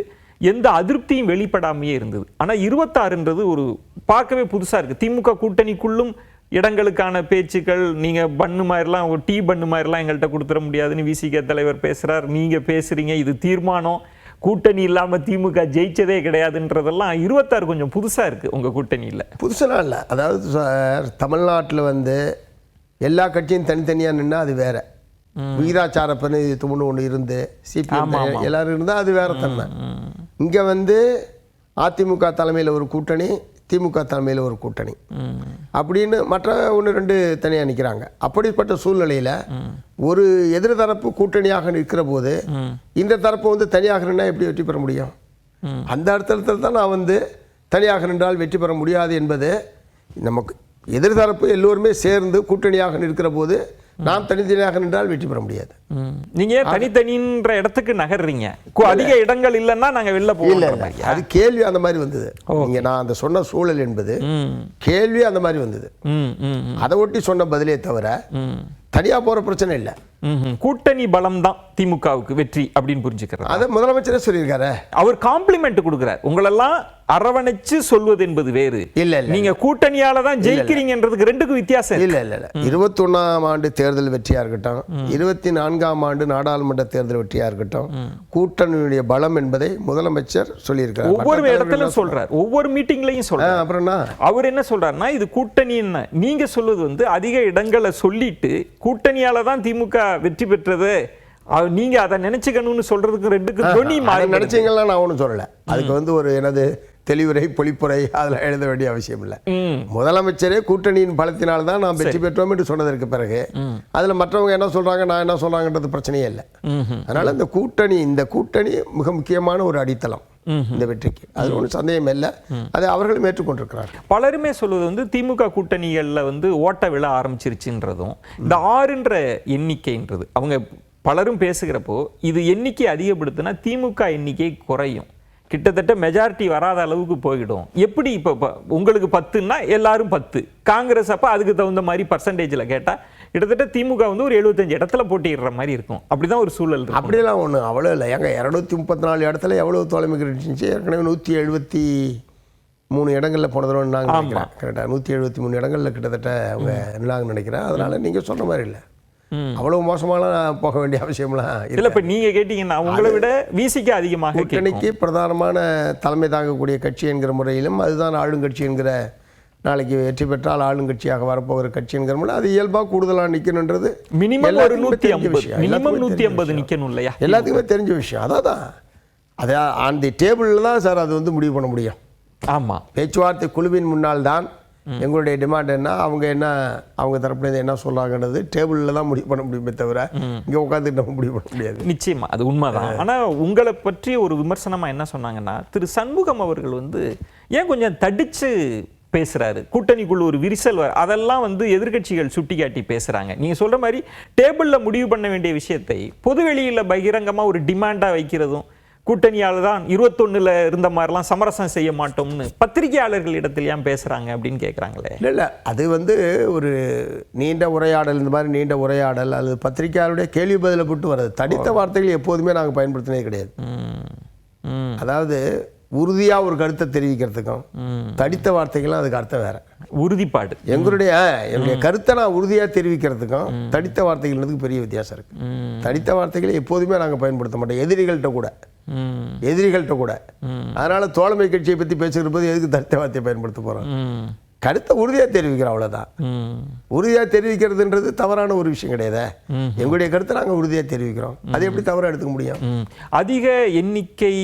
Speaker 1: எந்த அதிருப்தியும் வெளிப்படாமையே இருந்தது. ஆனால் 26ன்றது ஒரு பார்க்கவே புதுசாக இருக்குது. திமுக கூட்டணிக்குள்ளும் இடங்களுக்கான பேச்சுக்கள், நீங்கள் பண்ணு மாதிரிலாம் ஒரு டீ பண்ணு மாதிரிலாம் எங்கள்கிட்ட கொடுத்துட முடியாதுன்னு விசிக தலைவர் பேசுகிறார். நீங்கள் பேசுகிறீங்க இது தீர்மானம், கூட்டணி இல்லாமல் திமுக ஜெயிச்சதே கிடையாதுன்றதெல்லாம் 26 கொஞ்சம் புதுசாக இருக்குது உங்கள் கூட்டணியில்.
Speaker 2: புதுசெல்லாம் இல்லை. அதாவது சார், தமிழ்நாட்டில் வந்து எல்லா கட்சியும் தனித்தனியாக நின்னா அது வேற. விகிதாச்சார பிரதிநிதித்துவம்னு ஒன்று இருந்து சிபிஎம் எல்லாரும் இருந்தால் அது வேற தன்மை. இங்கே வந்து அதிமுக தலைமையில் ஒரு கூட்டணி, திமுக தலைமையில் ஒரு கூட்டணி அப்படின்னு மற்ற 1-2 தனியாக நிற்கிறாங்க. அப்படிப்பட்ட சூழ்நிலையில் ஒரு எதிர்தரப்பு கூட்டணியாக நிற்கிற போது இந்த தரப்பு வந்து தனியாக நின்னா எப்படி வெற்றி பெற முடியும்? அந்த அர்த்தத்தில் தான் நான் வந்து தனியாக நின்றால் வெற்றி பெற முடியாது என்பது. நமக்கு எதிர்தரப்பு எல்லோருமே சேர்ந்து கூட்டணியாக நிற்கிற போது நாம் தனித்தனியாக நின்றால் வெற்றி பெற முடியாது.
Speaker 1: நீங்க தனித்தனின்ற இடத்துக்கு நகர்றீங்க. அதிக இடங்கள் இல்லைன்னா நாங்க வெளில போகல.
Speaker 2: அது கேள்வி அந்த மாதிரி வந்தது. நீங்க நான் அந்த சொன்ன சூழல் என்பது கேள்வி அந்த மாதிரி வந்தது. அதை ஒட்டி சொன்ன பதிலே தவிர தனியா போற பிரச்சனை இல்லை.
Speaker 1: கூட்டணி பலம் தான் திமுகவுக்கு வெற்றி அப்படின்னு புரிஞ்சுக்கிறார்.
Speaker 2: அதை முதலமைச்சரே சொல்லியிருக்காரு. அவர்
Speaker 1: காம்ப்ளிமெண்ட் கொடுக்கிறார். உங்களெல்லாம் அரவணைச்சு சொல்வது என்பது வேறு.
Speaker 2: இல்ல,
Speaker 1: நீங்க கூட்டணியால தான் ஜெயிக்கிறீங்கன்றதுக்கு ரெண்டுக்கும் வித்தியாசம்.
Speaker 2: இல்ல 21ஆம் ஆண்டு தேர்தல் வெற்றியா இருக்கட்டும், 24ஆம் ஆண்டு நாடாளுமன்ற தேர்தல் வெற்றியா இருக்கட்டும், கூட்டணியுடைய பலம் என்பதை முதலமைச்சர் சொல்லியிருக்கார்.
Speaker 1: ஒவ்வொரு இடத்துல சொல்றார், ஒவ்வொரு மீட்டிங்லயும் சொல்றார்.
Speaker 2: அப்புறம்
Speaker 1: அவர் என்ன சொல்றாருன்னா, இது கூட்டணி. நீங்க சொல்வது வந்து அதிக இடங்களை சொல்லிட்டு கூட்டணியால தான் திமுக வெற்றி பெற்றது, நீங்க அதை நினைச்சுக்கணும்னு சொல்றதுக்கு ரெண்டுக்கு தொனி மாறி
Speaker 2: நினைச்சீங்களா? நான் ஒன்றும் சொல்லல. அதுக்கு வந்து ஒரு எனது தெளிவுரை பொழிப்புரை அதில் எழுத வேண்டிய அவசியம் இல்லை. முதலமைச்சரே கூட்டணியின் பலத்தினால் தான் நாம் வெற்றி பெற்றோம் என்று சொன்னதற்கு பிறகு அதில் மற்றவங்க என்ன சொல்றாங்க, நான் என்ன சொல்றாங்கன்றது பிரச்சனையே இல்லை. அதனால இந்த கூட்டணி மிக முக்கியமான ஒரு அடித்தளம். இந்த வெற்றிக்கு. அது ஒன்றும் சந்தேகம் இல்லை, அதை அவர்களும் ஏற்றுக்கொண்டிருக்கிறார்கள்.
Speaker 1: பலருமே சொல்வது வந்து திமுக கூட்டணிகளில் வந்து ஓட்ட விழ ஆரம்பிச்சிருச்சுன்றதும் இந்த 6ன்ற எண்ணிக்கைன்றது அவங்க பலரும் பேசுகிறப்போ இது எண்ணிக்கை அதிகப்படுத்தினா திமுக எண்ணிக்கை குறையும், கிட்டத்தட்ட மெஜாரிட்டி வராத அளவுக்கு போயிடும். எப்படி இப்போ உங்களுக்கு 10ன்னா எல்லாரும் 10, காங்கிரஸ் அப்போ அதுக்கு தகுந்த மாதிரி பர்சன்டேஜில் கேட்டால் கிட்டத்தட்ட திமுக வந்து ஒரு 75 இடத்துல போட்டிடுற மாதிரி இருக்கும். அப்படிதான் ஒரு சூழல் இருக்கு.
Speaker 2: அப்படிலாம் ஒன்று அவ்வளோ இல்லை. எங்க 234 இடத்துல எவ்வளோ தோழமை இருந்துச்சு, ஏற்கனவே 173 இடங்களில் போன தடவை நாங்கள் நினைக்கிறேன். கரெக்டாக 173 இடங்களில் கிட்டத்தட்ட அவங்க நாங்கள் நினைக்கிறேன். அதனால நீங்கள் சொன்ன மாதிரி இல்லை, அவ்வளவு மோசமாலாம் போக வேண்டிய அவசியம்லாம்
Speaker 1: இல்லை. இப்போ நீங்கள் கேட்டீங்கன்னா உங்களை விட விசிக்கு அதிகமாக
Speaker 2: கூட்டணிக்கு பிரதானமான தலைமை தாங்கக்கூடிய கட்சி என்கிற முறையிலும் அதுதான் ஆளுங்கட்சி என்கிற, நாளைக்கு வெற்றி பெற்றால் ஆளுங்கட்சியாக வரப்போகிற கட்சி என்கிற முறை அது இயல்பாக கூடுதலாக நிற்கணுன்றது
Speaker 1: மினிமம் ஒரு 150 நிற்கணும் இல்லையா,
Speaker 2: எல்லாத்துக்குமே தெரிஞ்ச விஷயம். அதான் அது ஆன் தி டேபிளில் தான் சார் அது வந்து முடிவு பண்ண முடியும்.
Speaker 1: ஆமாம்,
Speaker 2: பேச்சுவார்த்தை குழுவின் முன்னால் தான் எங்களுடைய டிமாண்ட் என்ன, அவங்க தரப்புலேருந்து என்ன சொல்கிறாங்கன்றது டேபிளில் தான் முடிவு பண்ண முடியுமே தவிர இங்கே உட்காந்துட்டு நம்ம முடிவு பண்ண முடியாது.
Speaker 1: நிச்சயமா அது உண்மைதான். ஆனால் உங்களை பற்றி ஒரு விமர்சனமாக என்ன சொன்னாங்கன்னா, திரு சண்முகம் அவர்கள் வந்து ஏன் கொஞ்சம் தடிச்சு பேசுறாரு, கூட்டணிக்குள்ள ஒரு விரிசல் அதெல்லாம் வந்து எதிர்க்கட்சிகள் சுட்டிக்காட்டி பேசுறாங்க. நீங்க சொல்ற மாதிரி டேபிள்ல முடிவு பண்ண வேண்டிய விஷயத்தை பொதுவெளியில பகிரங்கமா ஒரு டிமாண்டா வைக்கிறதும், கூட்டணியால தான் 21ல இருந்த மாதிரிலாம் சமரசம் செய்ய மாட்டோம்னு பத்திரிகையாளர்கள் இடத்துல ஏன் பேசுறாங்க அப்படின்னு கேட்குறாங்களே.
Speaker 2: இல்லை அது வந்து ஒரு நீண்ட உரையாடல், இந்த மாதிரி நீண்ட உரையாடல் அல்லது பத்திரிகையாளருடைய கேள்வி பதிலை போட்டு வர்றது. தடித்த வார்த்தைகள் எப்போதுமே நாங்கள் பயன்படுத்தினே கிடையாது. அதாவது உறுதியாக ஒரு கருத்தை தெரிவிக்கிறதுக்கும் தடித்த வார்த்தைகளும் அதுக்கு அர்த்தம் வேற.
Speaker 1: உறுதிப்பாடு
Speaker 2: என்னுடைய கருத்தை நான் உறுதியாக தெரிவிக்கிறதுக்கும் தடித்த வார்த்தைகளுக்கு பெரிய வித்தியாசம் இருக்கு. தடித்த வார்த்தைகளை எப்போதுமே நாங்கள் பயன்படுத்த மாட்டோம், எதிரிகள்கிட்ட கூட. அதனால தோழமை கட்சியை பற்றி பேசுகிற போது எதுக்கு தடித்த வார்த்தையை பயன்படுத்த போகிறோம், கருத்தை உறுதியாக தெரிவிக்கிறோம், அவ்வளோதான். உறுதியாக தெரிவிக்கிறதுன்றது தவறான ஒரு விஷயம் கிடையாது. எங்களுடைய கருத்தை நாங்கள் உறுதியாக தெரிவிக்கிறோம், அது எப்படி தவறாக எடுத்துக்க முடியும்?
Speaker 1: அதிக எண்ணிக்கை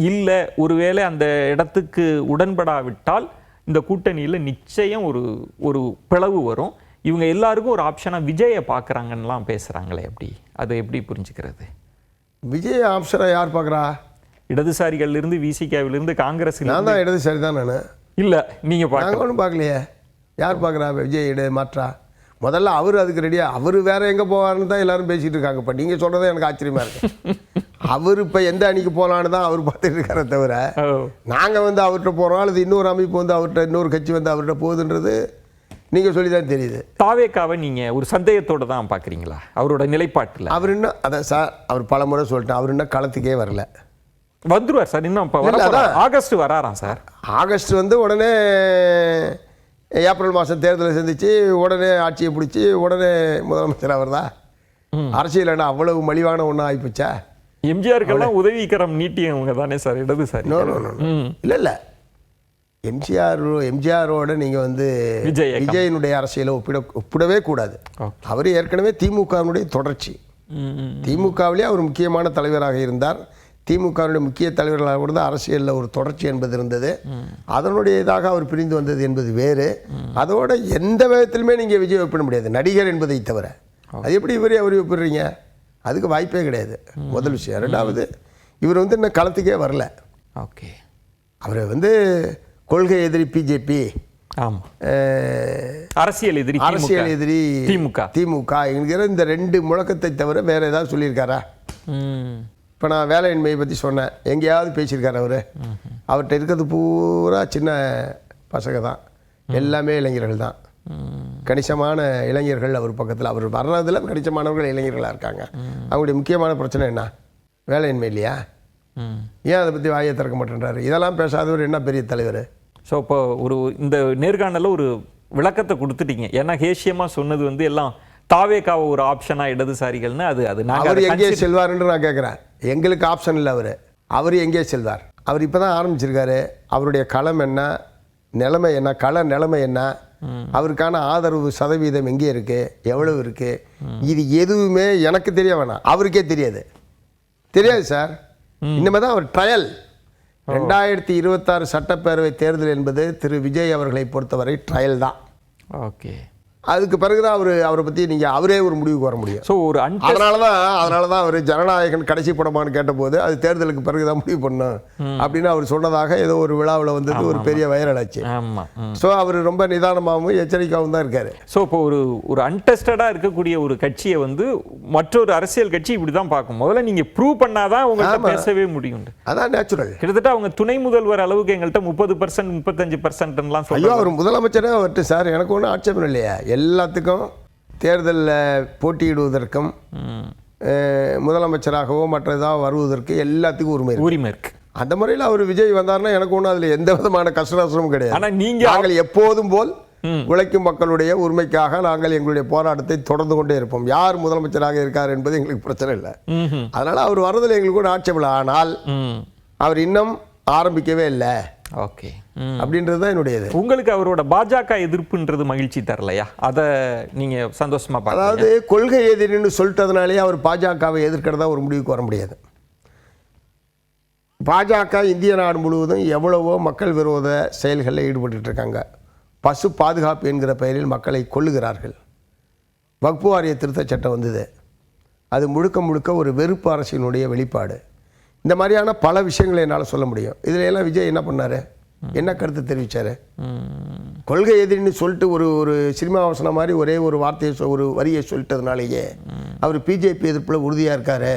Speaker 1: இல்லை, ஒருவேளை அந்த இடத்துக்கு உடன்படாவிட்டால் இந்த கூட்டணியில் நிச்சயம் ஒரு பிளவு வரும். இவங்க எல்லாருக்கும் ஒரு ஆப்ஷனாக விஜயை பார்க்குறாங்கன்னெலாம் பேசுகிறாங்களே, அதை எப்படி புரிஞ்சுக்கிறது?
Speaker 2: விஜய் ஆப்ஷனை யார் பார்க்குறா?
Speaker 1: இடதுசாரிகள்லேருந்து, விசிகாவிலிருந்து, காங்கிரஸ்.
Speaker 2: நான் தான் இடதுசாரி தான். நான்
Speaker 1: இல்லை, நீங்கள்
Speaker 2: நாங்கள் ஒன்றும் பார்க்கலையே. யார் பார்க்குறா விஜய் மாற்றா? முதல்ல அவர் அதுக்கு ரெடியாக, அவர் வேறு எங்கே போவார்னு தான் எல்லாரும் பேசிகிட்டு இருக்காங்க. இப்போ நீங்கள் சொல்கிறதே எனக்கு ஆச்சரியமாக இருக்கு. அவர் இப்போ எந்த அணிக்கு போகலான்னு தான் அவர் பார்த்துட்டு இருக்காரே தவிர, நாங்கள் வந்து அவர்கிட்ட போகிறோம் அல்லது இன்னொரு அமைப்பு வந்து அவர்கிட்ட, இன்னொரு கட்சி வந்து அவர்கிட்ட போகுதுன்றது நீங்கள் சொல்லி தான் தெரியுது.
Speaker 1: தாவேக்காவை நீங்கள் ஒரு சந்தேகத்தோடு தான் பார்க்குறீங்களா அவரோட நிலைப்பாட்டில்? அவர்
Speaker 2: இன்னும் அதான் சார், அவர் பல முறை சொல்லிட்டேன், அவர் இன்னும் களத்துக்கே வரல.
Speaker 1: வந்துருவார் சார், இன்னும் ஆகஸ்ட் வராராம் சார்.
Speaker 2: ஆகஸ்ட் வந்து உடனே ஏப்ரல் மாதம் தேர்தலை சந்தித்து உடனே ஆட்சியை பிடிச்சி உடனே முதலமைச்சர் அவர் தான். அரசியல் என்ன அவ்வளவு மலிவான ஒன்றா ஆகிப்போச்சா?
Speaker 1: எம்ஜிஆருக்கெல்லாம் உதவிக்கரம் நீட்டியவங்க தானே சார் இடதுசாரி.
Speaker 2: இல்லை இல்லை, எம்ஜிஆரோட நீங்கள் வந்து விஜயனுடைய அரசியலை ஒப்பிடவே கூடாது. அவர் ஏற்கனவே திமுகவினுடைய தொடர்ச்சி. திமுகவிலே அவர் முக்கியமான தலைவராக இருந்தார். திமுகவுடைய முக்கிய தலைவர்களாக கூட அரசியலில் ஒரு தொடர்ச்சி என்பது இருந்தது. அதனுடைய இதாக அவர் பிரிந்து வந்தது என்பது வேறு. அதோட எந்த விதத்திலுமே நீங்கள் விஜய் ஒப்பிட முடியாது, நடிகர் என்பதை தவிர. அது எப்படி அவர் ஒப்பிடுறீங்க? அதுக்கு வாய்ப்பே கிடையாது, முதல் விஷயம். ரெண்டாவது, இவர் வந்து இன்னும் களத்துக்கே வரல.
Speaker 1: ஓகே,
Speaker 2: அவர் வந்து கொள்கை எதிரி பிஜேபி,
Speaker 1: அரசியல் எதிரி
Speaker 2: திமுக என்கிற இந்த 2 முழக்கத்தை தவிர வேற ஏதாவது சொல்லியிருக்காரா? இப்போ நான் வேலையின்மையை பற்றி சொன்னேன், எங்கேயாவது பேசியிருக்காரு அவர்? அவர்கிட்ட இருக்கிறது பூரா சின்ன பசங்க தான், எல்லாமே இளைஞர்கள் தான். கணிசமான இளைஞர்கள் அவர் பக்கத்தில், அவர் வர்றதில் கணிசமானவர்கள் இளைஞர்களாக இருக்காங்க. அவங்களுடைய முக்கியமான பிரச்சனை என்ன? வேலையின்மை இல்லையா? ஏன் அதை பற்றி வாயை திறக்க மாட்டேன்றாரு? இதெல்லாம் பேசாதவர் என்ன பெரிய தலைவர்?
Speaker 1: ஸோ இப்போ இந்த நேர்காணலில் ஒரு விளக்கத்தை கொடுத்துட்டீங்க. ஏன்னா ஹேஷியமாக சொன்னது வந்து எல்லாம் தாவேக்காவை ஒரு ஆப்ஷனா இடதுசாரிகள்னு, அது
Speaker 2: அவர் எங்கே செல்வார்ன்னு நான் கேட்குறேன். எங்களுக்கு ஆப்ஷன் இல்லை, அவர் எங்கே செல்வார்? அவர் இப்போ தான் ஆரம்பிச்சிருக்காரு. அவருடைய களம் என்ன, நிலைமை என்ன, கள நிலைமை என்ன, அவருக்கான ஆதரவு சதவீதம் எங்கே இருக்கு, எவ்வளவு இருக்கு, இது எதுவுமே எனக்கு தெரிய வேணாம், அவருக்கே தெரியாது சார். இனிமேல் தான் அவர் ட்ரையல். 2026 சட்டப்பேரவை தேர்தல் என்பது திரு விஜய் அவர்களை பொறுத்தவரை ட்ரையல் தான்.
Speaker 1: ஓகே,
Speaker 2: அதுக்கு பிறகுதான் அவரை பற்றி நீங்கள் அவரே ஒரு முடிவுக்கு வர முடியும்.
Speaker 1: ஸோ ஒரு
Speaker 2: அதனால தான் அவர் ஜனநாயகன் கடைசி படமானு கேட்டபோது அது தேர்தலுக்கு பிறகு தான் முடிவு பண்ணும் அப்படின்னு அவர் சொன்னதாக ஏதோ ஒரு விழாவில் வந்துட்டு ஒரு பெரிய வைரல் ஆச்சு. ஸோ அவர் ரொம்ப நிதானமாகவும் எச்சரிக்கையாகவும் தான் இருக்காரு.
Speaker 1: ஸோ இப்போ ஒரு அன்டெஸ்டடாக இருக்கக்கூடிய ஒரு கட்சியை வந்து மற்றொரு அரசியல் கட்சி இப்படி தான் பார்க்கும். முதல்ல நீங்கள் ப்ரூவ் பண்ணாதான் உங்கள்கிட்ட பேசவே முடியும்.
Speaker 2: அதான் நேச்சுரல்.
Speaker 1: கிட்டத்தட்ட அவங்க துணை முதல்வர் அளவுக்கு எங்கள்கிட்ட 30% 35%லாம்
Speaker 2: ஐயோ அவர் முதலமைச்சரே வரட்டு சார், எனக்கு ஒன்றும் ஆட்சேபம் இல்லையா. எல்லாத்துக்கும் தேர்தலில் போட்டியிடுவதற்கும் முதலமைச்சராகவோ மற்ற இதாக வருவதற்கு எல்லாத்துக்கும் உரிமை இருக்கு. அந்த முறையில் அவர் விஜய் வந்தார்னா எனக்கு ஒன்றும் அதில் எந்த விதமான கஷ்டமும் கிடையாது.
Speaker 1: ஆனால்
Speaker 2: நாங்கள் எப்போதும் போல் உழைக்கும் மக்களுடைய உரிமைக்காக நாங்கள் எங்களுடைய போராட்டத்தை தொடர்ந்து கொண்டே இருப்போம். யார் முதலமைச்சராக இருக்கார் என்பது எங்களுக்கு பிரச்சனை இல்லை. அதனால அவர் வர்றதில் எங்களுக்கு கூட ஆட்சேபம். ஆனால் அவர் இன்னும் ஆரம்பிக்கவே இல்லை.
Speaker 1: ஓகே,
Speaker 2: அப்படின்றது தான் என்னுடையது.
Speaker 1: உங்களுக்கு அவரோட பாஜக எதிர்ப்புன்றது மகிழ்ச்சி தரலையா? அதை நீங்க சந்தோஷமா பார்க்க.
Speaker 2: அதாவது கொள்கை எதிரின்னு சொல்லிட்டதுனாலே அவர் பாஜகவை எதிர்க்கிறதா ஒரு முடிவுக்கு வர முடியாது. பாஜக இந்திய நாடு முழுவதும் எவ்வளவோ மக்கள் விரோத செயல்களில் ஈடுபட்டு இருக்காங்க. பசு பாதுகாப்பு என்கிற பெயரில் மக்களை கொல்லுகிறார்கள். வக்ஃபு வாரிய திருத்த சட்டம் வந்தது, அது முழுக்க முழுக்க ஒரு வெறுப்பு அரசினுடைய வெளிப்பாடு. இந்த மாதிரியான பல விஷயங்களை என்னால் சொல்ல முடியும். இதில் எல்லாம் விஜய் என்ன பண்ணார், என்ன கருத்து தெரிவித்தார்? கொள்கை எதிரின்னு சொல்லிட்டு ஒரு சினிமா வசனம் மாதிரி ஒரே ஒரு வார்த்தையை ஒரு வரியை சொல்லிட்டதுனாலேயே அவர் பிஜேபி எதிர்ப்பில் உறுதியாக இருக்காரு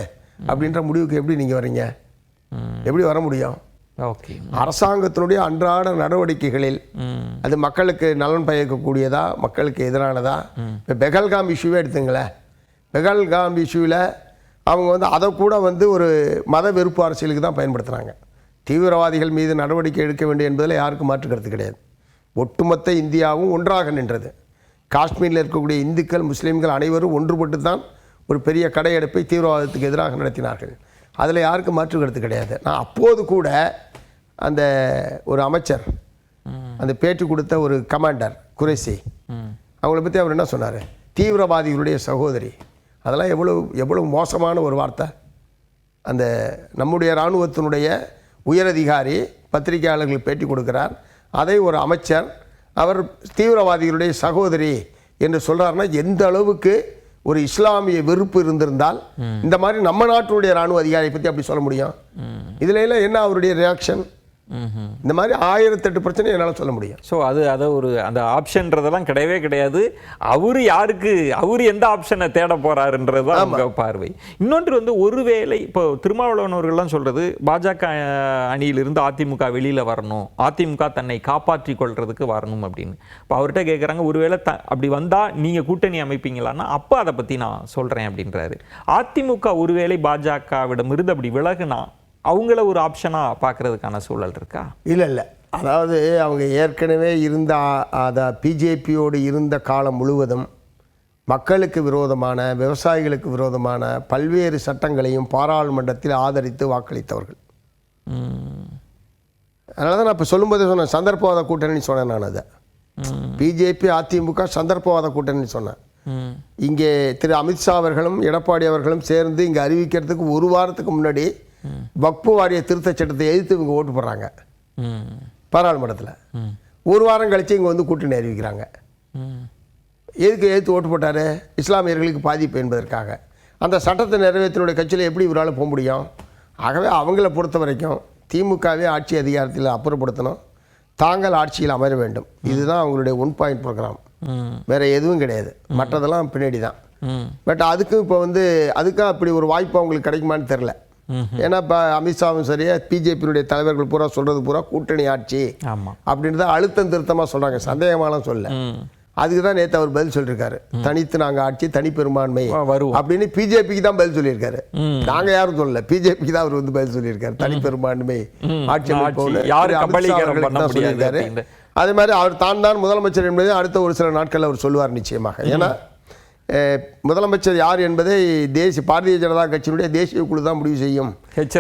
Speaker 2: அப்படின்ற முடிவுக்கு எப்படி நீங்கள் வரீங்க? எப்படி வர முடியும்?
Speaker 1: ஓகே,
Speaker 2: அரசாங்கத்தினுடைய அன்றாட நடவடிக்கைகளில் அது மக்களுக்கு நலன் பயக்கக்கூடியதா மக்களுக்கு எதிரானதா? இப்போ பெகல்காம் இஷ்யூவே எடுத்துங்களேன். பெகல்காம் இஷ்யூவில் அவங்க வந்து அதை கூட வந்து ஒரு மத வெறுப்பு அரசியலுக்கு தான் பயன்படுத்துகிறாங்க. தீவிரவாதிகள் மீது நடவடிக்கை எடுக்க வேண்டும் என்பதில் யாருக்கும் மாற்று கருத்து கிடையாது. ஒட்டுமொத்த இந்தியாவும் ஒன்றாக நின்றது. காஷ்மீரில் இருக்கக்கூடிய இந்துக்கள் முஸ்லீம்கள் அனைவரும் ஒன்றுபட்டு தான் ஒரு பெரிய கடையெடுப்பை தீவிரவாதத்துக்கு எதிராக நடத்தினார்கள். அதில் யாருக்கும் மாற்று கருத்து கிடையாது. நான் அப்போது கூட அந்த ஒரு அமைச்சர் அந்த பேட்டி கொடுத்த ஒரு கமாண்டர் குரேசி அவங்கள பற்றி அவர் என்ன சொன்னார்? தீவிரவாதிகளுடைய சகோதரி. அதெல்லாம் எவ்வளவு மோசமான ஒரு வார்த்தை. அந்த நம்முடைய இராணுவத்தினுடைய உயரதிகாரி பத்திரிகையாளர்களுக்கு பேட்டி கொடுக்கிறார். அதை ஒரு அமைச்சர் அவர் தீவிரவாதிகளுடைய சகோதரி என்று சொல்கிறாருன்னா எந்த அளவுக்கு ஒரு இஸ்லாமிய வெறுப்பு இருந்திருந்தால் இந்த மாதிரி நம்ம நாட்டுடைய இராணுவ அதிகாரியை பற்றி அப்படி சொல்ல முடியும்? இதுல எல்லாம் என்ன அவருடைய ரியாக்ஷன்? இந்த மாதிரி 1008 பிரச்சனை என்னால் சொல்ல முடியும்.
Speaker 1: ஸோ அதை அந்த ஆப்ஷன்றதெல்லாம் கிடையவே கிடையாது. அவர் எந்த ஆப்ஷனை தேட போறாருன்றது தான் அவங்க பார்வை. இன்னொன்று வந்து ஒருவேளை இப்போ திருமாவளவன் அவர்கள்லாம் சொல்றது பாஜக அணியிலிருந்து அதிமுக வெளியில வரணும், அதிமுக தன்னை காப்பாற்றி கொள்றதுக்கு வரணும் அப்படின்னு. இப்போ அவர்கிட்ட கேட்குறாங்க, ஒருவேளை அப்படி வந்தா நீங்க கூட்டணி அமைப்பீங்களான்னா அப்போ அதை பத்தி நான் சொல்றேன் அப்படின்றாரு. அதிமுக ஒருவேளை பாஜகவிடம் இருந்து அப்படி விலகுனா அவங்கள ஒரு ஆப்ஷனாக பார்க்கறதுக்கான சூழல் இருக்கா?
Speaker 2: இல்லை. அதாவது அவங்க ஏற்கனவே இருந்த பிஜேபியோடு இருந்த காலம் முழுவதும் மக்களுக்கு விரோதமான விவசாயிகளுக்கு விரோதமான பல்வேறு சட்டங்களையும் பாராளுமன்றத்தில் ஆதரித்து வாக்களித்தவர்கள். அதனால தான் நான் இப்போ சொல்லும்போது சொன்னேன் சந்தர்ப்பவாத கூட்டணின்னு சொன்னேன். நான் அதை பிஜேபி அதிமுக சந்தர்ப்பவாத கூட்டணின்னு சொன்னேன். இங்கே திரு அமித்ஷா அவர்களும் எடப்பாடி அவர்களும் சேர்ந்து இங்கே அறிவிக்கிறதுக்கு ஒரு வாரத்துக்கு முன்னாடி வக்ஃபு வாரிய திருத்த சட்டத்தை எதிர்த்து இவங்க ஓட்டு போடுறாங்க பாராளுமன்றத்தில். ஒரு வாரம் கழிச்சு இங்கே வந்து கூட்டணி அறிவிக்கிறாங்க. எதுக்கு எதிர்த்து ஓட்டு போட்டார்? இஸ்லாமியர்களுக்கு பாதிப்பு என்பதற்காக. அந்த சட்டத்தை நிறைவேற்றினுடைய கட்சியில் எப்படி இவரால் போக முடியும்? ஆகவே அவங்கள பொறுத்த வரைக்கும் திமுகவே ஆட்சி அதிகாரத்தில் அப்புறப்படுத்தணும், தாங்கள் ஆட்சியில் அமர வேண்டும். இதுதான் அவங்களுடைய 1 பாயிண்ட் ப்ரோக்ராம். வேற எதுவும் கிடையாது. மற்றதெல்லாம் பின்னாடி தான். பட் அதுக்கு இப்போ வந்து அதுக்காக அப்படி ஒரு வாய்ப்பு அவங்களுக்கு கிடைக்குமான்னு தெரில. ஏன்னா இப்போ அமித்ஷாவும் சரியா பிஜேபியினுடைய தலைவர்கள் பூரா சொல்றது பூரா கூட்டணி ஆட்சி அப்படின்றத அழுத்தம் திருத்தமாக சொல்றாங்க, சந்தேகமாலாம் சொல்ல. அதுக்கு தான் நேற்று அவர் பதில் சொல்லியிருக்காரு, தனித்து நாங்கள் ஆட்சி தனி பெரும்பான்மை அப்படின்னு பிஜேபிக்கு தான் பதில் சொல்லியிருக்காரு. நாங்க யாரும் சொல்லல, பிஜேபிக்கு தான் அவர் வந்து பதில் சொல்லியிருக்காரு. தனி பெரும்பான்மை ஆட்சி சொல்லியிருக்காரு. அதே மாதிரி அவர் தான் முதலமைச்சர் என்பதை அடுத்த ஒரு சில நாட்கள் அவர் சொல்லுவார் நிச்சயமாக. ஏன்னா முதலமைச்சர் யார் என்பதை பாரதிய ஜனதா கட்சியினுடைய தேசிய குழு தான் முடிவு செய்யும்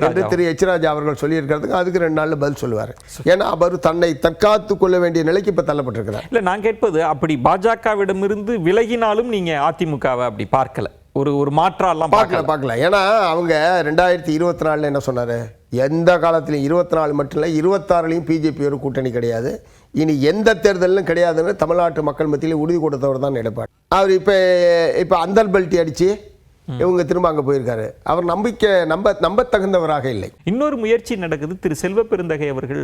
Speaker 2: என்று திரு எச் ராஜா அவர்கள் சொல்லியிருக்கிறதுக்கு அதுக்கு 2 நாளில் பதில் சொல்லுவார். ஏன்னா அவர் தன்னை தற்காத்து கொள்ள வேண்டிய நிலைக்கு இப்போ தள்ளப்பட்டிருக்கிறார்.
Speaker 1: இல்லை, நான் கேட்பது அப்படி பாஜகவிடமிருந்து விலகினாலும் நீங்க அதிமுகவை அப்படி பார்க்கல, ஒரு மாற்றெல்லாம்
Speaker 2: பார்க்கல. ஏன்னா அவங்க 2024 என்ன சொன்னாரு, எந்த காலத்திலையும் 24 மட்டும் இல்லை 26லையும் பிஜேபி ஒரு கூட்டணி கிடையாது, இனி எந்த தேர்தலும் கிடையாதுன்னு தமிழ்நாட்டு மக்கள் மத்தியில் உறுதி கொடுத்தவர் தான் எடப்பாடி. அவர் இப்போ அந்தல் பெல்ட்டி அடித்து இவங்க திரும்ப அங்கே போயிருக்காரு. அவர் நம்ப தகுந்தவராக இல்லை.
Speaker 1: இன்னொரு முயற்சி நடக்குது. திரு செல்வ பெருந்தகை அவர்கள்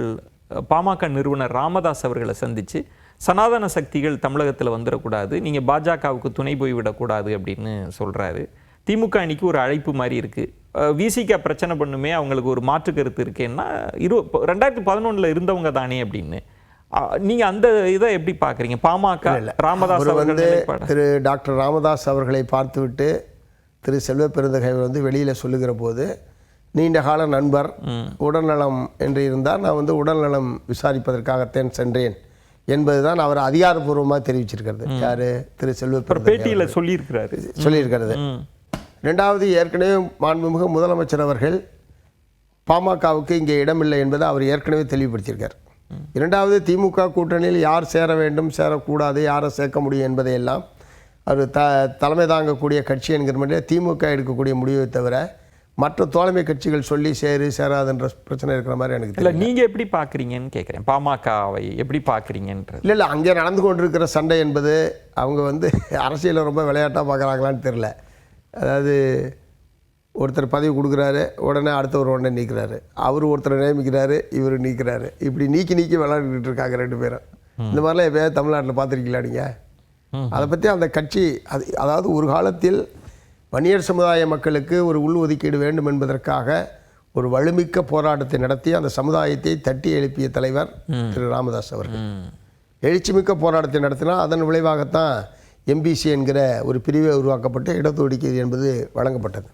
Speaker 1: பாமக நிறுவனர் ராமதாஸ் அவர்களை சந்தித்து சனாதன சக்திகள் தமிழகத்தில் வந்துடக்கூடாது, நீங்கள் பாஜகவுக்கு துணை போய்விடக்கூடாது அப்படின்னு சொல்கிறாரு. திமுக அணிக்கு ஒரு அழைப்பு மாதிரி இருக்குது. விசிக பிரச்சனை பண்ணுமே, அவங்களுக்கு ஒரு மாற்று கருத்து இருக்குன்னா 2011 இருந்தவங்க தானே அப்படின்னு. நீங்க அந்த இதை எப்படி பார்க்குறீங்க? பாமக ராமதாஸ்
Speaker 2: வந்து திரு டாக்டர் ராமதாஸ் அவர்களை பார்த்துவிட்டு திரு செல்வ பெருந்தகை வந்து வெளியில் சொல்லுகிற போது நீண்ட கால நண்பர், உடல்நலம் என்று இருந்தால் நான் வந்து உடல்நலம் விசாரிப்பதற்காகத்தான் சென்றேன் என்பதுதான் அவர் அதிகாரப்பூர்வமாக தெரிவிச்சிருக்கிறது. யாரு? திரு செல்வ
Speaker 1: பேட்டியில் சொல்லியிருக்கிறது.
Speaker 2: ரெண்டாவது, ஏற்கனவே மாண்புமிகு முதலமைச்சர் அவர்கள் பாமகவுக்கு இங்கே இடமில்லை என்பதை அவர் ஏற்கனவே தெளிவுபடுத்தியிருக்கார். இரண்டாவது, திமுக கூட்டணியில் யார் சேர வேண்டும், சேரக்கூடாது, யாரை சேர்க்க முடியும் என்பதையெல்லாம் அவர் தலைமை தாங்கக்கூடிய கட்சி என்கிற மாதிரி திமுக எடுக்கக்கூடிய முடிவை தவிர மற்ற தோழமை கட்சிகள் சொல்லி சேராதுன்ற பிரச்சனை இருக்கிற மாதிரி எனக்கு தெரியல.
Speaker 1: நீங்கள் எப்படி பார்க்குறீங்கன்னு கேட்குறேன். பாமகவை எப்படி பார்க்குறீங்கன்றது
Speaker 2: இல்லை அங்கே நடந்து கொண்டிருக்கிற சண்டை என்பது அவங்க வந்து அரசியலில் ரொம்ப விளையாட்டாக பார்க்குறாங்களான்னு தெரில. அதாவது ஒருத்தர் பதவி கொடுக்குறாரு, உடனே அடுத்தவர் உடனே நீக்கிறாரு, அவர் ஒருத்தரை நியமிக்கிறாரு, இவர் நீக்கிறாரு, இப்படி நீக்கி விளையாடிட்டு இருக்காங்க ரெண்டு பேரும். இந்த மாதிரிலாம் எப்போயாவது தமிழ்நாட்டில் பார்த்துருக்கீங்களா நீங்கள்? அதை பற்றி அந்த கட்சி அதாவது ஒரு காலத்தில் வன்னியர் சமுதாய மக்களுக்கு ஒரு உள் ஒதுக்கீடு வேண்டும் என்பதற்காக ஒரு வலுமிக்க போராட்டத்தை நடத்தி அந்த சமுதாயத்தை தட்டி எழுப்பிய தலைவர் திரு ராமதாஸ் அவர்கள். எழுச்சிமிக்க போராட்டத்தை நடத்தினால் அதன் விளைவாகத்தான் எம்பிசி என்கிற ஒரு பிரிவை உருவாக்கப்பட்டு இடஒதுக்கீடு என்பது வழங்கப்பட்டது.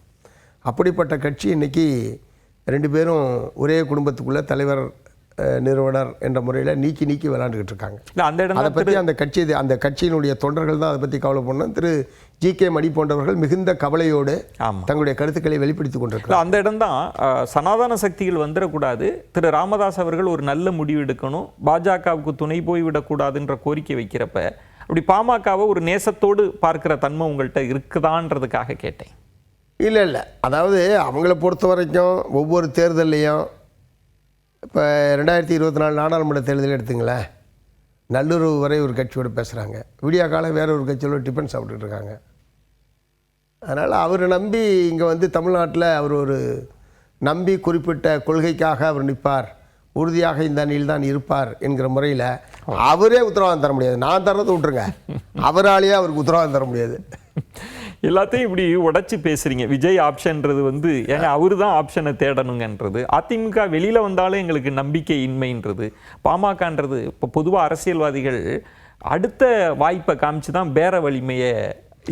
Speaker 2: அப்படிப்பட்ட கட்சி இன்றைக்கி ரெண்டு பேரும் ஒரே குடும்பத்துக்குள்ளே தலைவர் நிறுவனர் என்ற முறையில் நீக்கி விளையாண்டுக்கிட்டு இருக்காங்க. அதை பற்றி அந்த கட்சியினுடைய தொண்டர்கள் தான் அதை பற்றி கவலை பண்ணணும். திரு ஜி.கே. மணி போன்றவர்கள் மிகுந்த கவலையோடு தங்களுடைய கருத்துக்களை வெளிப்படுத்திக் கொண்டிருக்கிறார்.
Speaker 1: அந்த இடம்தான் சனாதன சக்திகள் வந்துடக்கூடாது, திரு ராமதாஸ் அவர்கள் ஒரு நல்ல முடிவு எடுக்கணும், பாஜகவுக்கு துணை போய்விடக்கூடாதுன்ற கோரிக்கை வைக்கிறப்ப அப்படி பாமகவை ஒரு நேசத்தோடு பார்க்கிற தன்மை உங்கள்கிட்ட இருக்குதான்றதுக்காக கேட்டேன்.
Speaker 2: இல்லை அதாவது அவங்கள பொறுத்த வரைக்கும் ஒவ்வொரு தேர்தல்லையும் இப்போ 2024 நாடாளுமன்ற தேர்தல் எடுத்துங்களேன், நல்லுறவு வரை ஒரு கட்சியோடு பேசுகிறாங்க, விடியா காலம் வேற ஒரு கட்சியோட டிஃபன் சாப்பிட்டுட்டு இருக்காங்க. அதனால் அவர் நம்பி இங்கே வந்து தமிழ்நாட்டில் அவர் ஒரு நம்பி குறிப்பிட்ட கொள்கைக்காக அவர் நிற்பார், உறுதியாக இந்த அணியில் தான் இருப்பார் என்கிற முறையில் அவரே உத்தரவாதம் தர முடியாது. நான் தர்றது விட்டுருங்க, அவராலேயே அவருக்கு உத்தரவாதம் தர முடியாது.
Speaker 1: எல்லாத்தையும் இப்படி உடைச்சு பேசுறீங்க. விஜய் ஆப்ஷன்றது வந்து ஏன்னா அவரு தான் ஆப்ஷனை தேடணுங்கன்றது, அதிமுக வெளியில வந்தாலும் எங்களுக்கு நம்பிக்கை இன்மைன்றது, பாமகன்றது இப்போ பொதுவாக அரசியல்வாதிகள் அடுத்த வாய்ப்பை காமிச்சு தான் பேர வலிமையை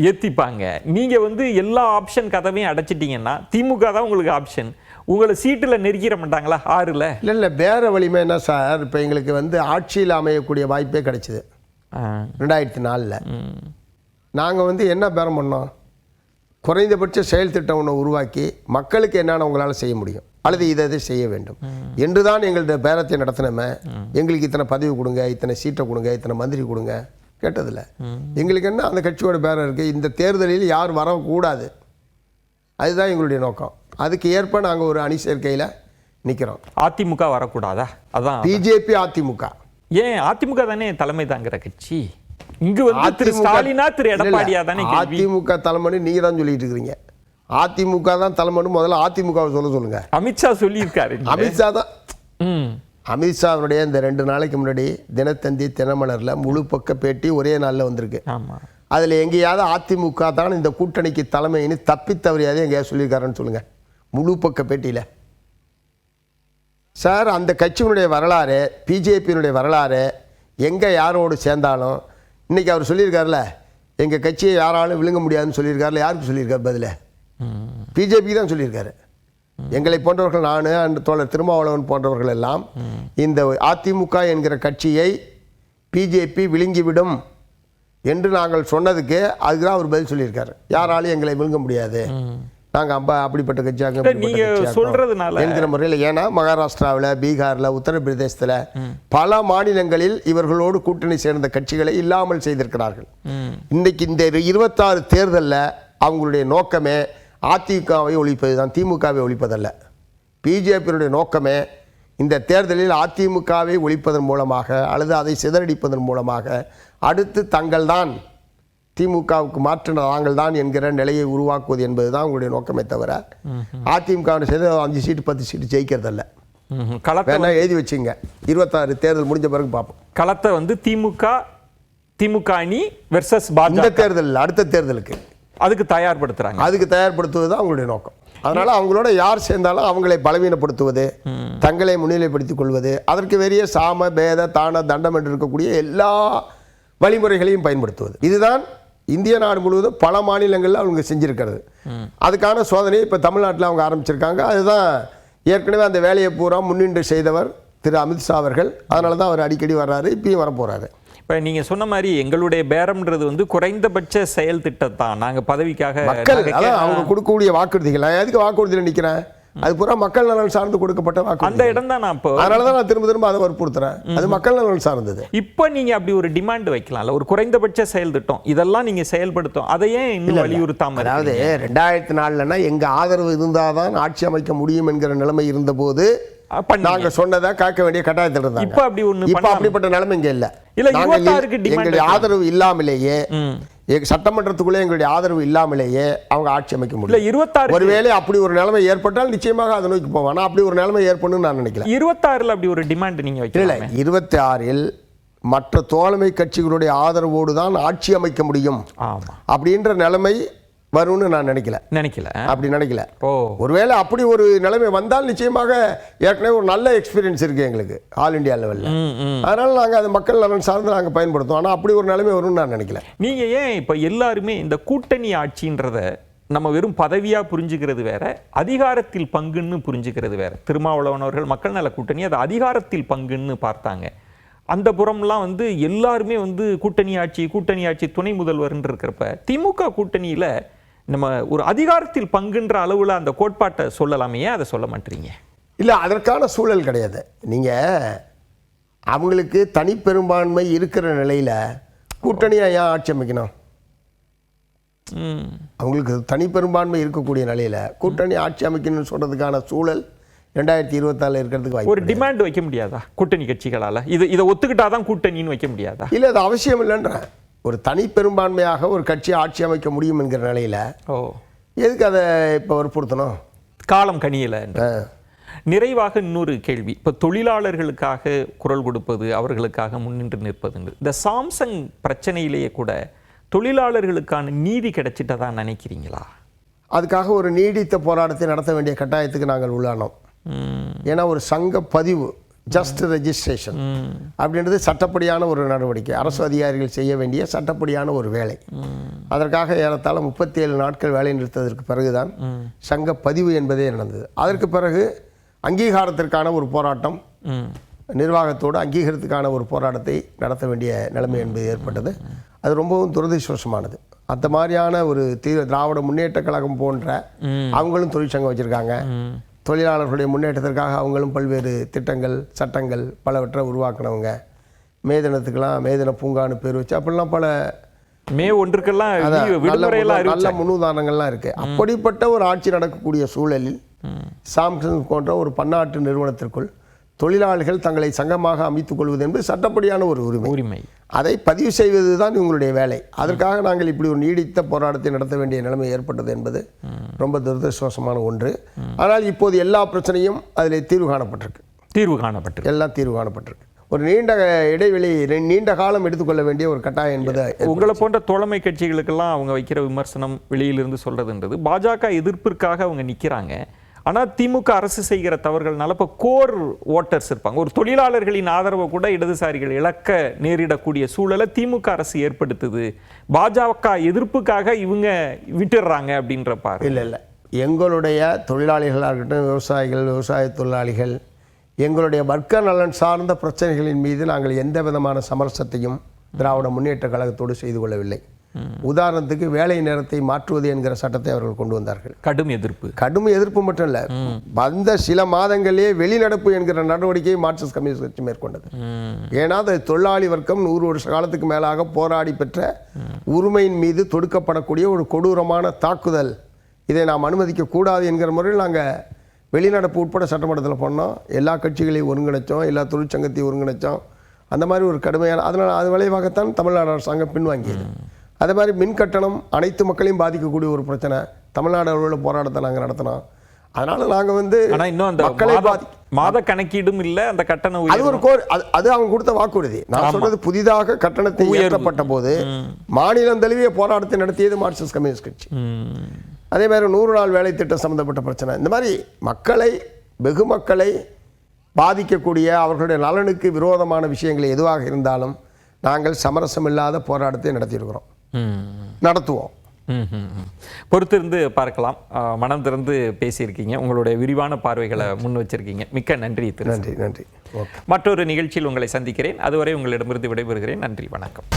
Speaker 1: ஏற்றிப்பாங்க. நீங்கள் வந்து எல்லா ஆப்ஷன் கதவையும் அடைச்சிட்டிங்கன்னா திமுக தான் உங்களுக்கு ஆப்ஷன், உங்களை சீட்டில் நெருக்கிட மாட்டாங்களா 6ல்?
Speaker 2: இல்லை பேர வலிமை என்ன சார், இப்போ எங்களுக்கு வந்து ஆட்சியில் அமையக்கூடிய வாய்ப்பே கிடைச்சிது 2004. நாங்கள் வந்து என்ன பேரம் பண்ணோம், குறைந்தபட்ச செயல் திட்டம் ஒன்று உருவாக்கி மக்களுக்கு என்னென்ன உங்களால் செய்ய முடியும் அல்லது இதை செய்ய வேண்டும் என்று தான் எங்கள்கிட்ட பேரத்தை நடத்தினோமே. எங்களுக்கு இத்தனை பதவி கொடுங்க, இத்தனை சீட்டை கொடுங்க, இத்தனை மந்திரி கொடுங்க கேட்டதில்ல. எங்களுக்கு என்ன அந்த கட்சியோட பேரம் இருக்குது, இந்த தேர்தலில் யார் வரக்கூடாது, அதுதான் எங்களுடைய நோக்கம். அதுக்கு ஏற்ப நாங்கள் ஒரு அணி சேர்க்கையில் நிற்கிறோம்.
Speaker 1: அதிமுக வரக்கூடாதா? அதான்
Speaker 2: பிஜேபி அதிமுக.
Speaker 1: ஏன் அதிமுக தானே தலைமை தாங்கிற கட்சி, இங்கு வந்து திரு ஸ்டாலினா திரு எடப்பாடியா தானே?
Speaker 2: அதிமுக தலைமனு நீங்க தான் சொல்லிட்டு இருக்கீங்க. அதிமுக தான் தலைமனு, முதல்ல அதிமுகவை சொல்லுங்க.
Speaker 1: அமித்ஷா சொல்லியிருக்காரு.
Speaker 2: அமித்ஷா தான். அமித்ஷாவுடைய இந்த 2 நாளைக்கு முன்னாடி தினத்தந்தி தினமலர்ல முழு பக்க பேட்டி ஒரே நாளில் வந்திருக்கு. அதில் எங்கேயாவது அதிமுக தான் இந்த கூட்டணிக்கு தலைமைன்னு தப்பி தவறியாவது எங்கேயாவது சொல்லியிருக்காருன்னு சொல்லுங்க. முழு பக்க பேட்டியில் சார் அந்த கட்சியினுடைய வரலாறு, பிஜேபியினுடைய வரலாறு, எங்கே யாரோடு சேர்ந்தாலும் இன்றைக்கி அவர் சொல்லியிருக்காருல, எங்கள் கட்சியை யாராலும் விழுங்க முடியாதுன்னு சொல்லியிருக்காருல. யாருக்கு சொல்லியிருக்காரு? பதில் பிஜேபிக்கு தான் சொல்லியிருக்காரு. எங்களை போன்றவர்கள், நான் அண்ட் தோழர் திருமாவளவன் போன்றவர்கள் எல்லாம் இந்த அதிமுக என்கிற கட்சியை பிஜேபி விழுங்கிவிடும் என்று நாங்கள் சொன்னதுக்கு அதுதான் அவர் பதில் சொல்லியிருக்காரு. யாராலும் எங்களை விழுங்க முடியாது, நாங்கள் அப்படிப்பட்ட கட்சியாக
Speaker 1: நீங்கள் சொல்கிறதுனால
Speaker 2: என்கிற முறையில். ஏன்னா மகாராஷ்டிராவில், பீகாரில், உத்தரப்பிரதேசத்தில் பல மாநிலங்களில் இவர்களோடு கூட்டணி சேர்ந்த கட்சிகளை இல்லாமல் செய்திருக்கிறார்கள். இன்றைக்கு இந்த 26 தேர்தலில் அவங்களுடைய நோக்கமே அதிமுகவை ஒழிப்பது தான், திமுகவை ஒழிப்பதல்ல. பிஜேபியினுடைய நோக்கமே இந்த தேர்தலில் அதிமுகவை ஒழிப்பதன் மூலமாக அல்லது அதை சிதறடிப்பதன் மூலமாக அடுத்து தங்கள்தான் திமுகவுக்கு மாற்று நாங்கள் தான் என்கிற நிலையை உருவாக்குவது என்பது தான் உங்களுடைய நோக்கமே தவிர அதிமுக செய்த 5 சீட்டு 10 சீட்டு ஜெயிக்கிறதல்ல. வேணா எழுதி வச்சுங்க, 26 தேர்தல் முடிஞ்ச பிறகு பார்ப்போம்.
Speaker 1: களத்தை வந்து திமுக அணி வெர்சஸ் பாஜக
Speaker 2: தேர்தல் அடுத்த தேர்தலுக்கு
Speaker 1: அதுக்கு
Speaker 2: தயார்படுத்துவது தான் அவங்களுடைய நோக்கம். அதனால அவங்களோட யார் சேர்ந்தாலும் அவங்களை பலவீனப்படுத்துவது, தங்களை முன்னிலைப்படுத்திக் கொள்வது, அதற்கு வெறிய சாம பேத தான தண்டம் என்று இருக்கக்கூடிய எல்லா வழிமுறைகளையும் பயன்படுத்துவது. இதுதான் இந்திய நாடு முழுவதும் பல மாநிலங்களில் அவங்க செஞ்சிருக்கிறது. அதுக்கான சோதனையை இப்போ தமிழ்நாட்டில் அவங்க ஆரம்பிச்சிருக்காங்க. அதுதான் ஏற்கனவே அந்த வேலையை பூரா முன்னின்று செய்தவர் திரு அமித்ஷா அவர்கள். அதனால தான் அவர் அடிக்கடி வர்றாரு, இப்பயும் வரப்போறாரு.
Speaker 1: இப்போ நீங்கள் சொன்ன மாதிரி எங்களுடைய பேரம்ன்றது வந்து குறைந்தபட்ச செயல் திட்டம் தான். நாங்கள் பதவிக்காக
Speaker 2: மக்கள் அதான் அவங்க கொடுக்கக்கூடிய வாக்குறுதிகள். நான் எதுக்கு வாக்குறுதியில் நிற்கிறேன்? அது பூரா மக்கள் நலன் சார்ந்து கொடுக்கப்பட்ட வாக்கு.
Speaker 1: அந்த இடம் தான் நான் இப்போ
Speaker 2: அதனால தான் நான் திரும்ப அதை வற்புறுத்துறேன். அது மக்கள் நலன் சார்ந்தது.
Speaker 1: இப்போ நீங்க அப்படி ஒரு டிமாண்ட் வைக்கலாம்ல, ஒரு குறைந்தபட்ச செயல் திட்டம் இதெல்லாம் நீங்க செயல்படுத்தும், அதையே இன்னும் வலியுறுத்தாம?
Speaker 2: அதாவது 2004னா எங்க ஆதரவு இருந்தாதான் ஆட்சி அமைக்க முடியும் என்கிற நிலைமை இருந்தபோது நாங்க சொன்னதை காக்க வேண்டிய கட்டாயத்தில் இருந்தாங்க.
Speaker 1: இப்ப அப்படி ஒண்ணு
Speaker 2: இப்ப அப்படிப்பட்ட நிலைமை இங்க இல்ல. எங்களுடைய ஆதரவு இல்லாமலேயே சட்டமன்றத்துக்குள்ளே எங்களுடைய ஆதரவு இல்லாமலேயே அவங்க ஆட்சி அமைக்க முடியும். ஒருவேளை அப்படி ஒரு நிலைமை ஏற்பட்டால் நிச்சயமாக அதை நோக்கி போவாங்க. அப்படி ஒரு நிலைமை ஏற்படும் நான் நினைக்கிறேன்.
Speaker 1: 26 அப்படி ஒரு டிமாண்ட் நீங்க வைக்கல.
Speaker 2: 26 மற்ற தோழமை கட்சிகளுடைய ஆதரவோடு தான் ஆட்சி அமைக்க முடியும் அப்படின்ற நிலைமை வரும்னு நான் நினைக்கல. அப்படி நினைக்கல. ஒருவேளை அப்படி ஒரு நிலைமை வந்தால் நிச்சயமாக ஏற்கனவே ஒரு நல்ல எக்ஸ்பீரியன்ஸ் இருக்கு எங்களுக்கு ஆல் இந்தியா லெவலில். அதனால நாங்கள் அது மக்கள் நலன் சார்ந்து நாங்கள் பயன்படுத்துவோம். ஆனால் அப்படி ஒரு நிலைமை வரும்னு நான் நினைக்கல.
Speaker 1: நீங்க ஏன் இப்போ எல்லாருமே இந்த கூட்டணி ஆட்சின்றத நம்ம வெறும் பதவியா புரிஞ்சுக்கிறது வேற, அதிகாரத்தில் பங்குன்னு புரிஞ்சுக்கிறது வேற. திருமாவளவன் அவர்கள் மக்கள் நல கூட்டணி அது அதிகாரத்தில் பங்குன்னு பார்த்தாங்க. அந்த புறம்லாம் வந்து எல்லாருமே வந்து கூட்டணி ஆட்சி துணை முதல்வர்ன்னு இருக்கிறப்ப திமுக கூட்டணியில நம்ம ஒரு அதிகாரத்தில் பங்குன்ற அளவுல அந்த கோட்பாட்டை சொல்லலாமே, அதை சொல்ல மாட்டீங்க?
Speaker 2: இல்ல, அதற்கான சூழல் கிடையாது. நீங்க அவங்களுக்கு தனிப்பெரும்பான்மை இருக்கிற நிலையில கூட்டணியா ஏன் ஆட்சி அமைக்கணும்? அவங்களுக்கு தனிப்பெரும்பான்மை இருக்கக்கூடிய நிலையில கூட்டணி ஆட்சி அமைக்கணும்னு சொல்றதுக்கான சூழல் 2024 இருக்கிறதுக்கு வாய்ப்பு.
Speaker 1: ஒரு டிமாண்ட் வைக்க முடியாதா கூட்டணி கட்சிகளால? இதை ஒத்துக்கிட்டாதான் கூட்டணின்னு வைக்க முடியாதா?
Speaker 2: இல்ல, அது அவசியம் இல்லைன்ற ஒரு தனி பெரும்பான்மையாக ஒரு கட்சி ஆட்சி அமைக்க முடியும் என்கிற நிலையில எதுக்கு அதை இப்போ வற்புறுத்தணும்?
Speaker 1: காலம் கனியல. நிறைவாக இன்னொரு கேள்வி, இப்போ தொழிலாளர்களுக்காக குரல் கொடுப்பது, அவர்களுக்காக முன்னின்று நிற்பது, இந்த சாம்சங் பிரச்சனையிலேயே கூட தொழிலாளர்களுக்கான நீதி கிடைச்சிட்டதா நினைக்கிறீங்களா?
Speaker 2: அதுக்காக ஒரு நீடித்த போராட்டத்தை நடத்த வேண்டிய கட்டாயத்துக்கு நாங்கள் உள்ளானோம். ஏன்னா ஒரு சங்க பதிவு, ஜஸ்ட் ரெஜிஸ்ட்ரேஷன் அப்படின்றது சட்டப்படியான ஒரு நடவடிக்கை, அரசு அதிகாரிகள் செய்ய வேண்டிய சட்டப்படியான ஒரு வேலை. அதற்காக ஏறத்தாழ 37 நாட்கள் வேலை நிறுத்ததற்கு பிறகுதான் சங்க பதிவு என்பதே நடந்தது. அதற்கு பிறகு அங்கீகாரத்திற்கான ஒரு போராட்டம், நிர்வாகத்தோடு அங்கீகாரத்துக்கான ஒரு போராட்டத்தை நடத்த வேண்டிய நிலைமை என்பது ஏற்பட்டது. அது ரொம்பவும் துரதிருஷ்டவசமானது. அந்த மாதிரியான ஒரு திராவிட முன்னேற்ற கழகம் போன்ற அவங்களும் தொழிற்சங்கம் வச்சுருக்காங்க. தொழிலாளர்களுடைய முன்னேற்றத்திற்காக அவங்களும் பல்வேறு திட்டங்கள் சட்டங்கள் பலவற்றை உருவாக்கினவங்க. மே தினத்துக்கெல்லாம் மே தின பூங்கான்னு பேர் வச்சு அப்படிலாம் பல
Speaker 1: மே 1க்கெல்லாம்
Speaker 2: நல்ல முன்னுதாரணங்கள்லாம் இருக்கு. அப்படிப்பட்ட ஒரு ஆட்சி நடக்கக்கூடிய சூழலில் சாம்சங் போன்ற ஒரு பன்னாட்டு நிறுவனத்திற்குள் தொழிலாளர்கள் தங்களை சங்கமாக அமைத்துக் கொள்வது என்பது சட்டப்படியான ஒரு உரிமை. அதை பதிவு செய்வது தான் இவங்களுடைய வேலை. அதற்காக நாங்கள் இப்படி ஒரு நீடித்த போராட்டத்தை நடத்த வேண்டிய நிலைமை ஏற்பட்டது என்பது ரொம்ப துரதிருஷ்டவசமான ஒன்று. ஆனால் இப்போது எல்லா பிரச்சனையும் அதில் தீர்வு காணப்பட்டிருக்கு. எல்லாம் தீர்வு காணப்பட்டிருக்கு. ஒரு நீண்ட இடைவெளி, நீண்ட காலம் எடுத்துக்கொள்ள வேண்டிய ஒரு கட்டாயம் என்பது
Speaker 1: உங்களை போன்ற தோழமை கட்சிகளுக்கெல்லாம் அவங்க வைக்கிற விமர்சனம், வெளியிலிருந்து சொல்றதுன்றது பாஜக எதிர்ப்பிற்காக அவங்க நிற்கிறாங்க. ஆனால் திமுக அரசு செய்கிற தவறுகள்னால இப்போ கோர் ஓட்டர்ஸ் இருப்பாங்க, ஒரு தொழிலாளர்களின் ஆதரவை கூட இடதுசாரிகள் இழக்க நேரிடக்கூடிய சூழலை திமுக அரசு ஏற்படுத்துது. பாஜக எதிர்ப்புக்காக இவங்க விட்டுடுறாங்க அப்படின்ற பாரு.
Speaker 2: இல்லை, எங்களுடைய தொழிலாளிகளாக இருக்கட்டும், விவசாயிகள், விவசாய தொழிலாளிகள், எங்களுடைய வர்க்க நலன் சார்ந்த பிரச்சனைகளின் மீது நாங்கள் எந்த விதமான சமரசத்தையும் திராவிட முன்னேற்ற கழகத்தோடு செய்து கொள்ளவில்லை. உதாரணத்துக்கு வேலை நேரத்தை மாற்றுவது என்கிற சட்டத்தை அவர்கள் கொண்டு வந்தார்கள். கடும் எதிர்ப்பு மட்டும் இல்லை, வந்த சில மாதங்களே வெளிநடப்பு என்கிற நடவடிக்கையை மார்க்சிஸ்ட் கம்யூனிஸ்ட் கட்சி மேற்கொண்டது. ஏன்னா அது தொழிலாளி வர்க்கம் 100 வருஷ காலத்துக்கு மேலாக போராடி பெற்ற உரிமையின் மீது தொடுக்கப்படக்கூடிய ஒரு கொடூரமான தாக்குதல். இதை நாம் அனுமதிக்க கூடாது என்கிற முறையில் நாங்கள் வெளிநடப்பு உட்பட சட்டமன்றத்தில் பண்ணோம். எல்லா கட்சிகளையும் ஒருங்கிணைச்சோம், எல்லா தொழிற்சங்கத்தையும் ஒருங்கிணைச்சோம். அந்த மாதிரி ஒரு கடுமையான, அதனால் அது விளைவாகத்தான் தமிழ்நாடு அரசாங்கம் பின்வாங்கியது. அதே மாதிரி மின் கட்டணம் அனைத்து மக்களையும் பாதிக்கக்கூடிய ஒரு பிரச்சனை. தமிழ்நாடு அளவில் போராட்டத்தை நாங்கள் நடத்தினோம். அதனால் நாங்கள் வந்து
Speaker 1: ஆனா இன்னும் அந்த
Speaker 2: மக்களை
Speaker 1: மாத கணக்கீடும் இல்லை, அந்த கட்டண
Speaker 2: அது ஒரு அது அவங்க கொடுத்த வாக்குறுதி. நான் சொல்றது புதிதாக கட்டணத்தை உயர்த்தப்பட்ட போது மாநிலம் தழுவிய போராட்டத்தை நடத்தியது மார்க்சிஸ்ட் கம்யூனிஸ்ட் கட்சி. அதே மாதிரி 100 நாள் வேலை திட்டம் சம்பந்தப்பட்ட பிரச்சனை. இந்த மாதிரி மக்களை, வெகு மக்களை பாதிக்கக்கூடிய, அவர்களுடைய நலனுக்கு விரோதமான விஷயங்கள் எதுவாக இருந்தாலும் நாங்கள் சமரசம் இல்லாத போராட்டத்தை நடத்தியிருக்கிறோம், நடத்துவோம்.
Speaker 1: பொறுத்திருந்து பார்க்கலாம். மனம் திறந்து பேசியிருக்கீங்க, உங்களுடைய விரிவான பார்வைகளை முன் வச்சிருக்கீங்க. மிக்க நன்றி.
Speaker 2: நன்றி நன்றி.
Speaker 1: மற்றொரு நிகழ்ச்சியில் உங்களை சந்திக்கிறேன். அதுவரை உங்களிடமிருந்து விடைபெறுகிறேன். நன்றி, வணக்கம்.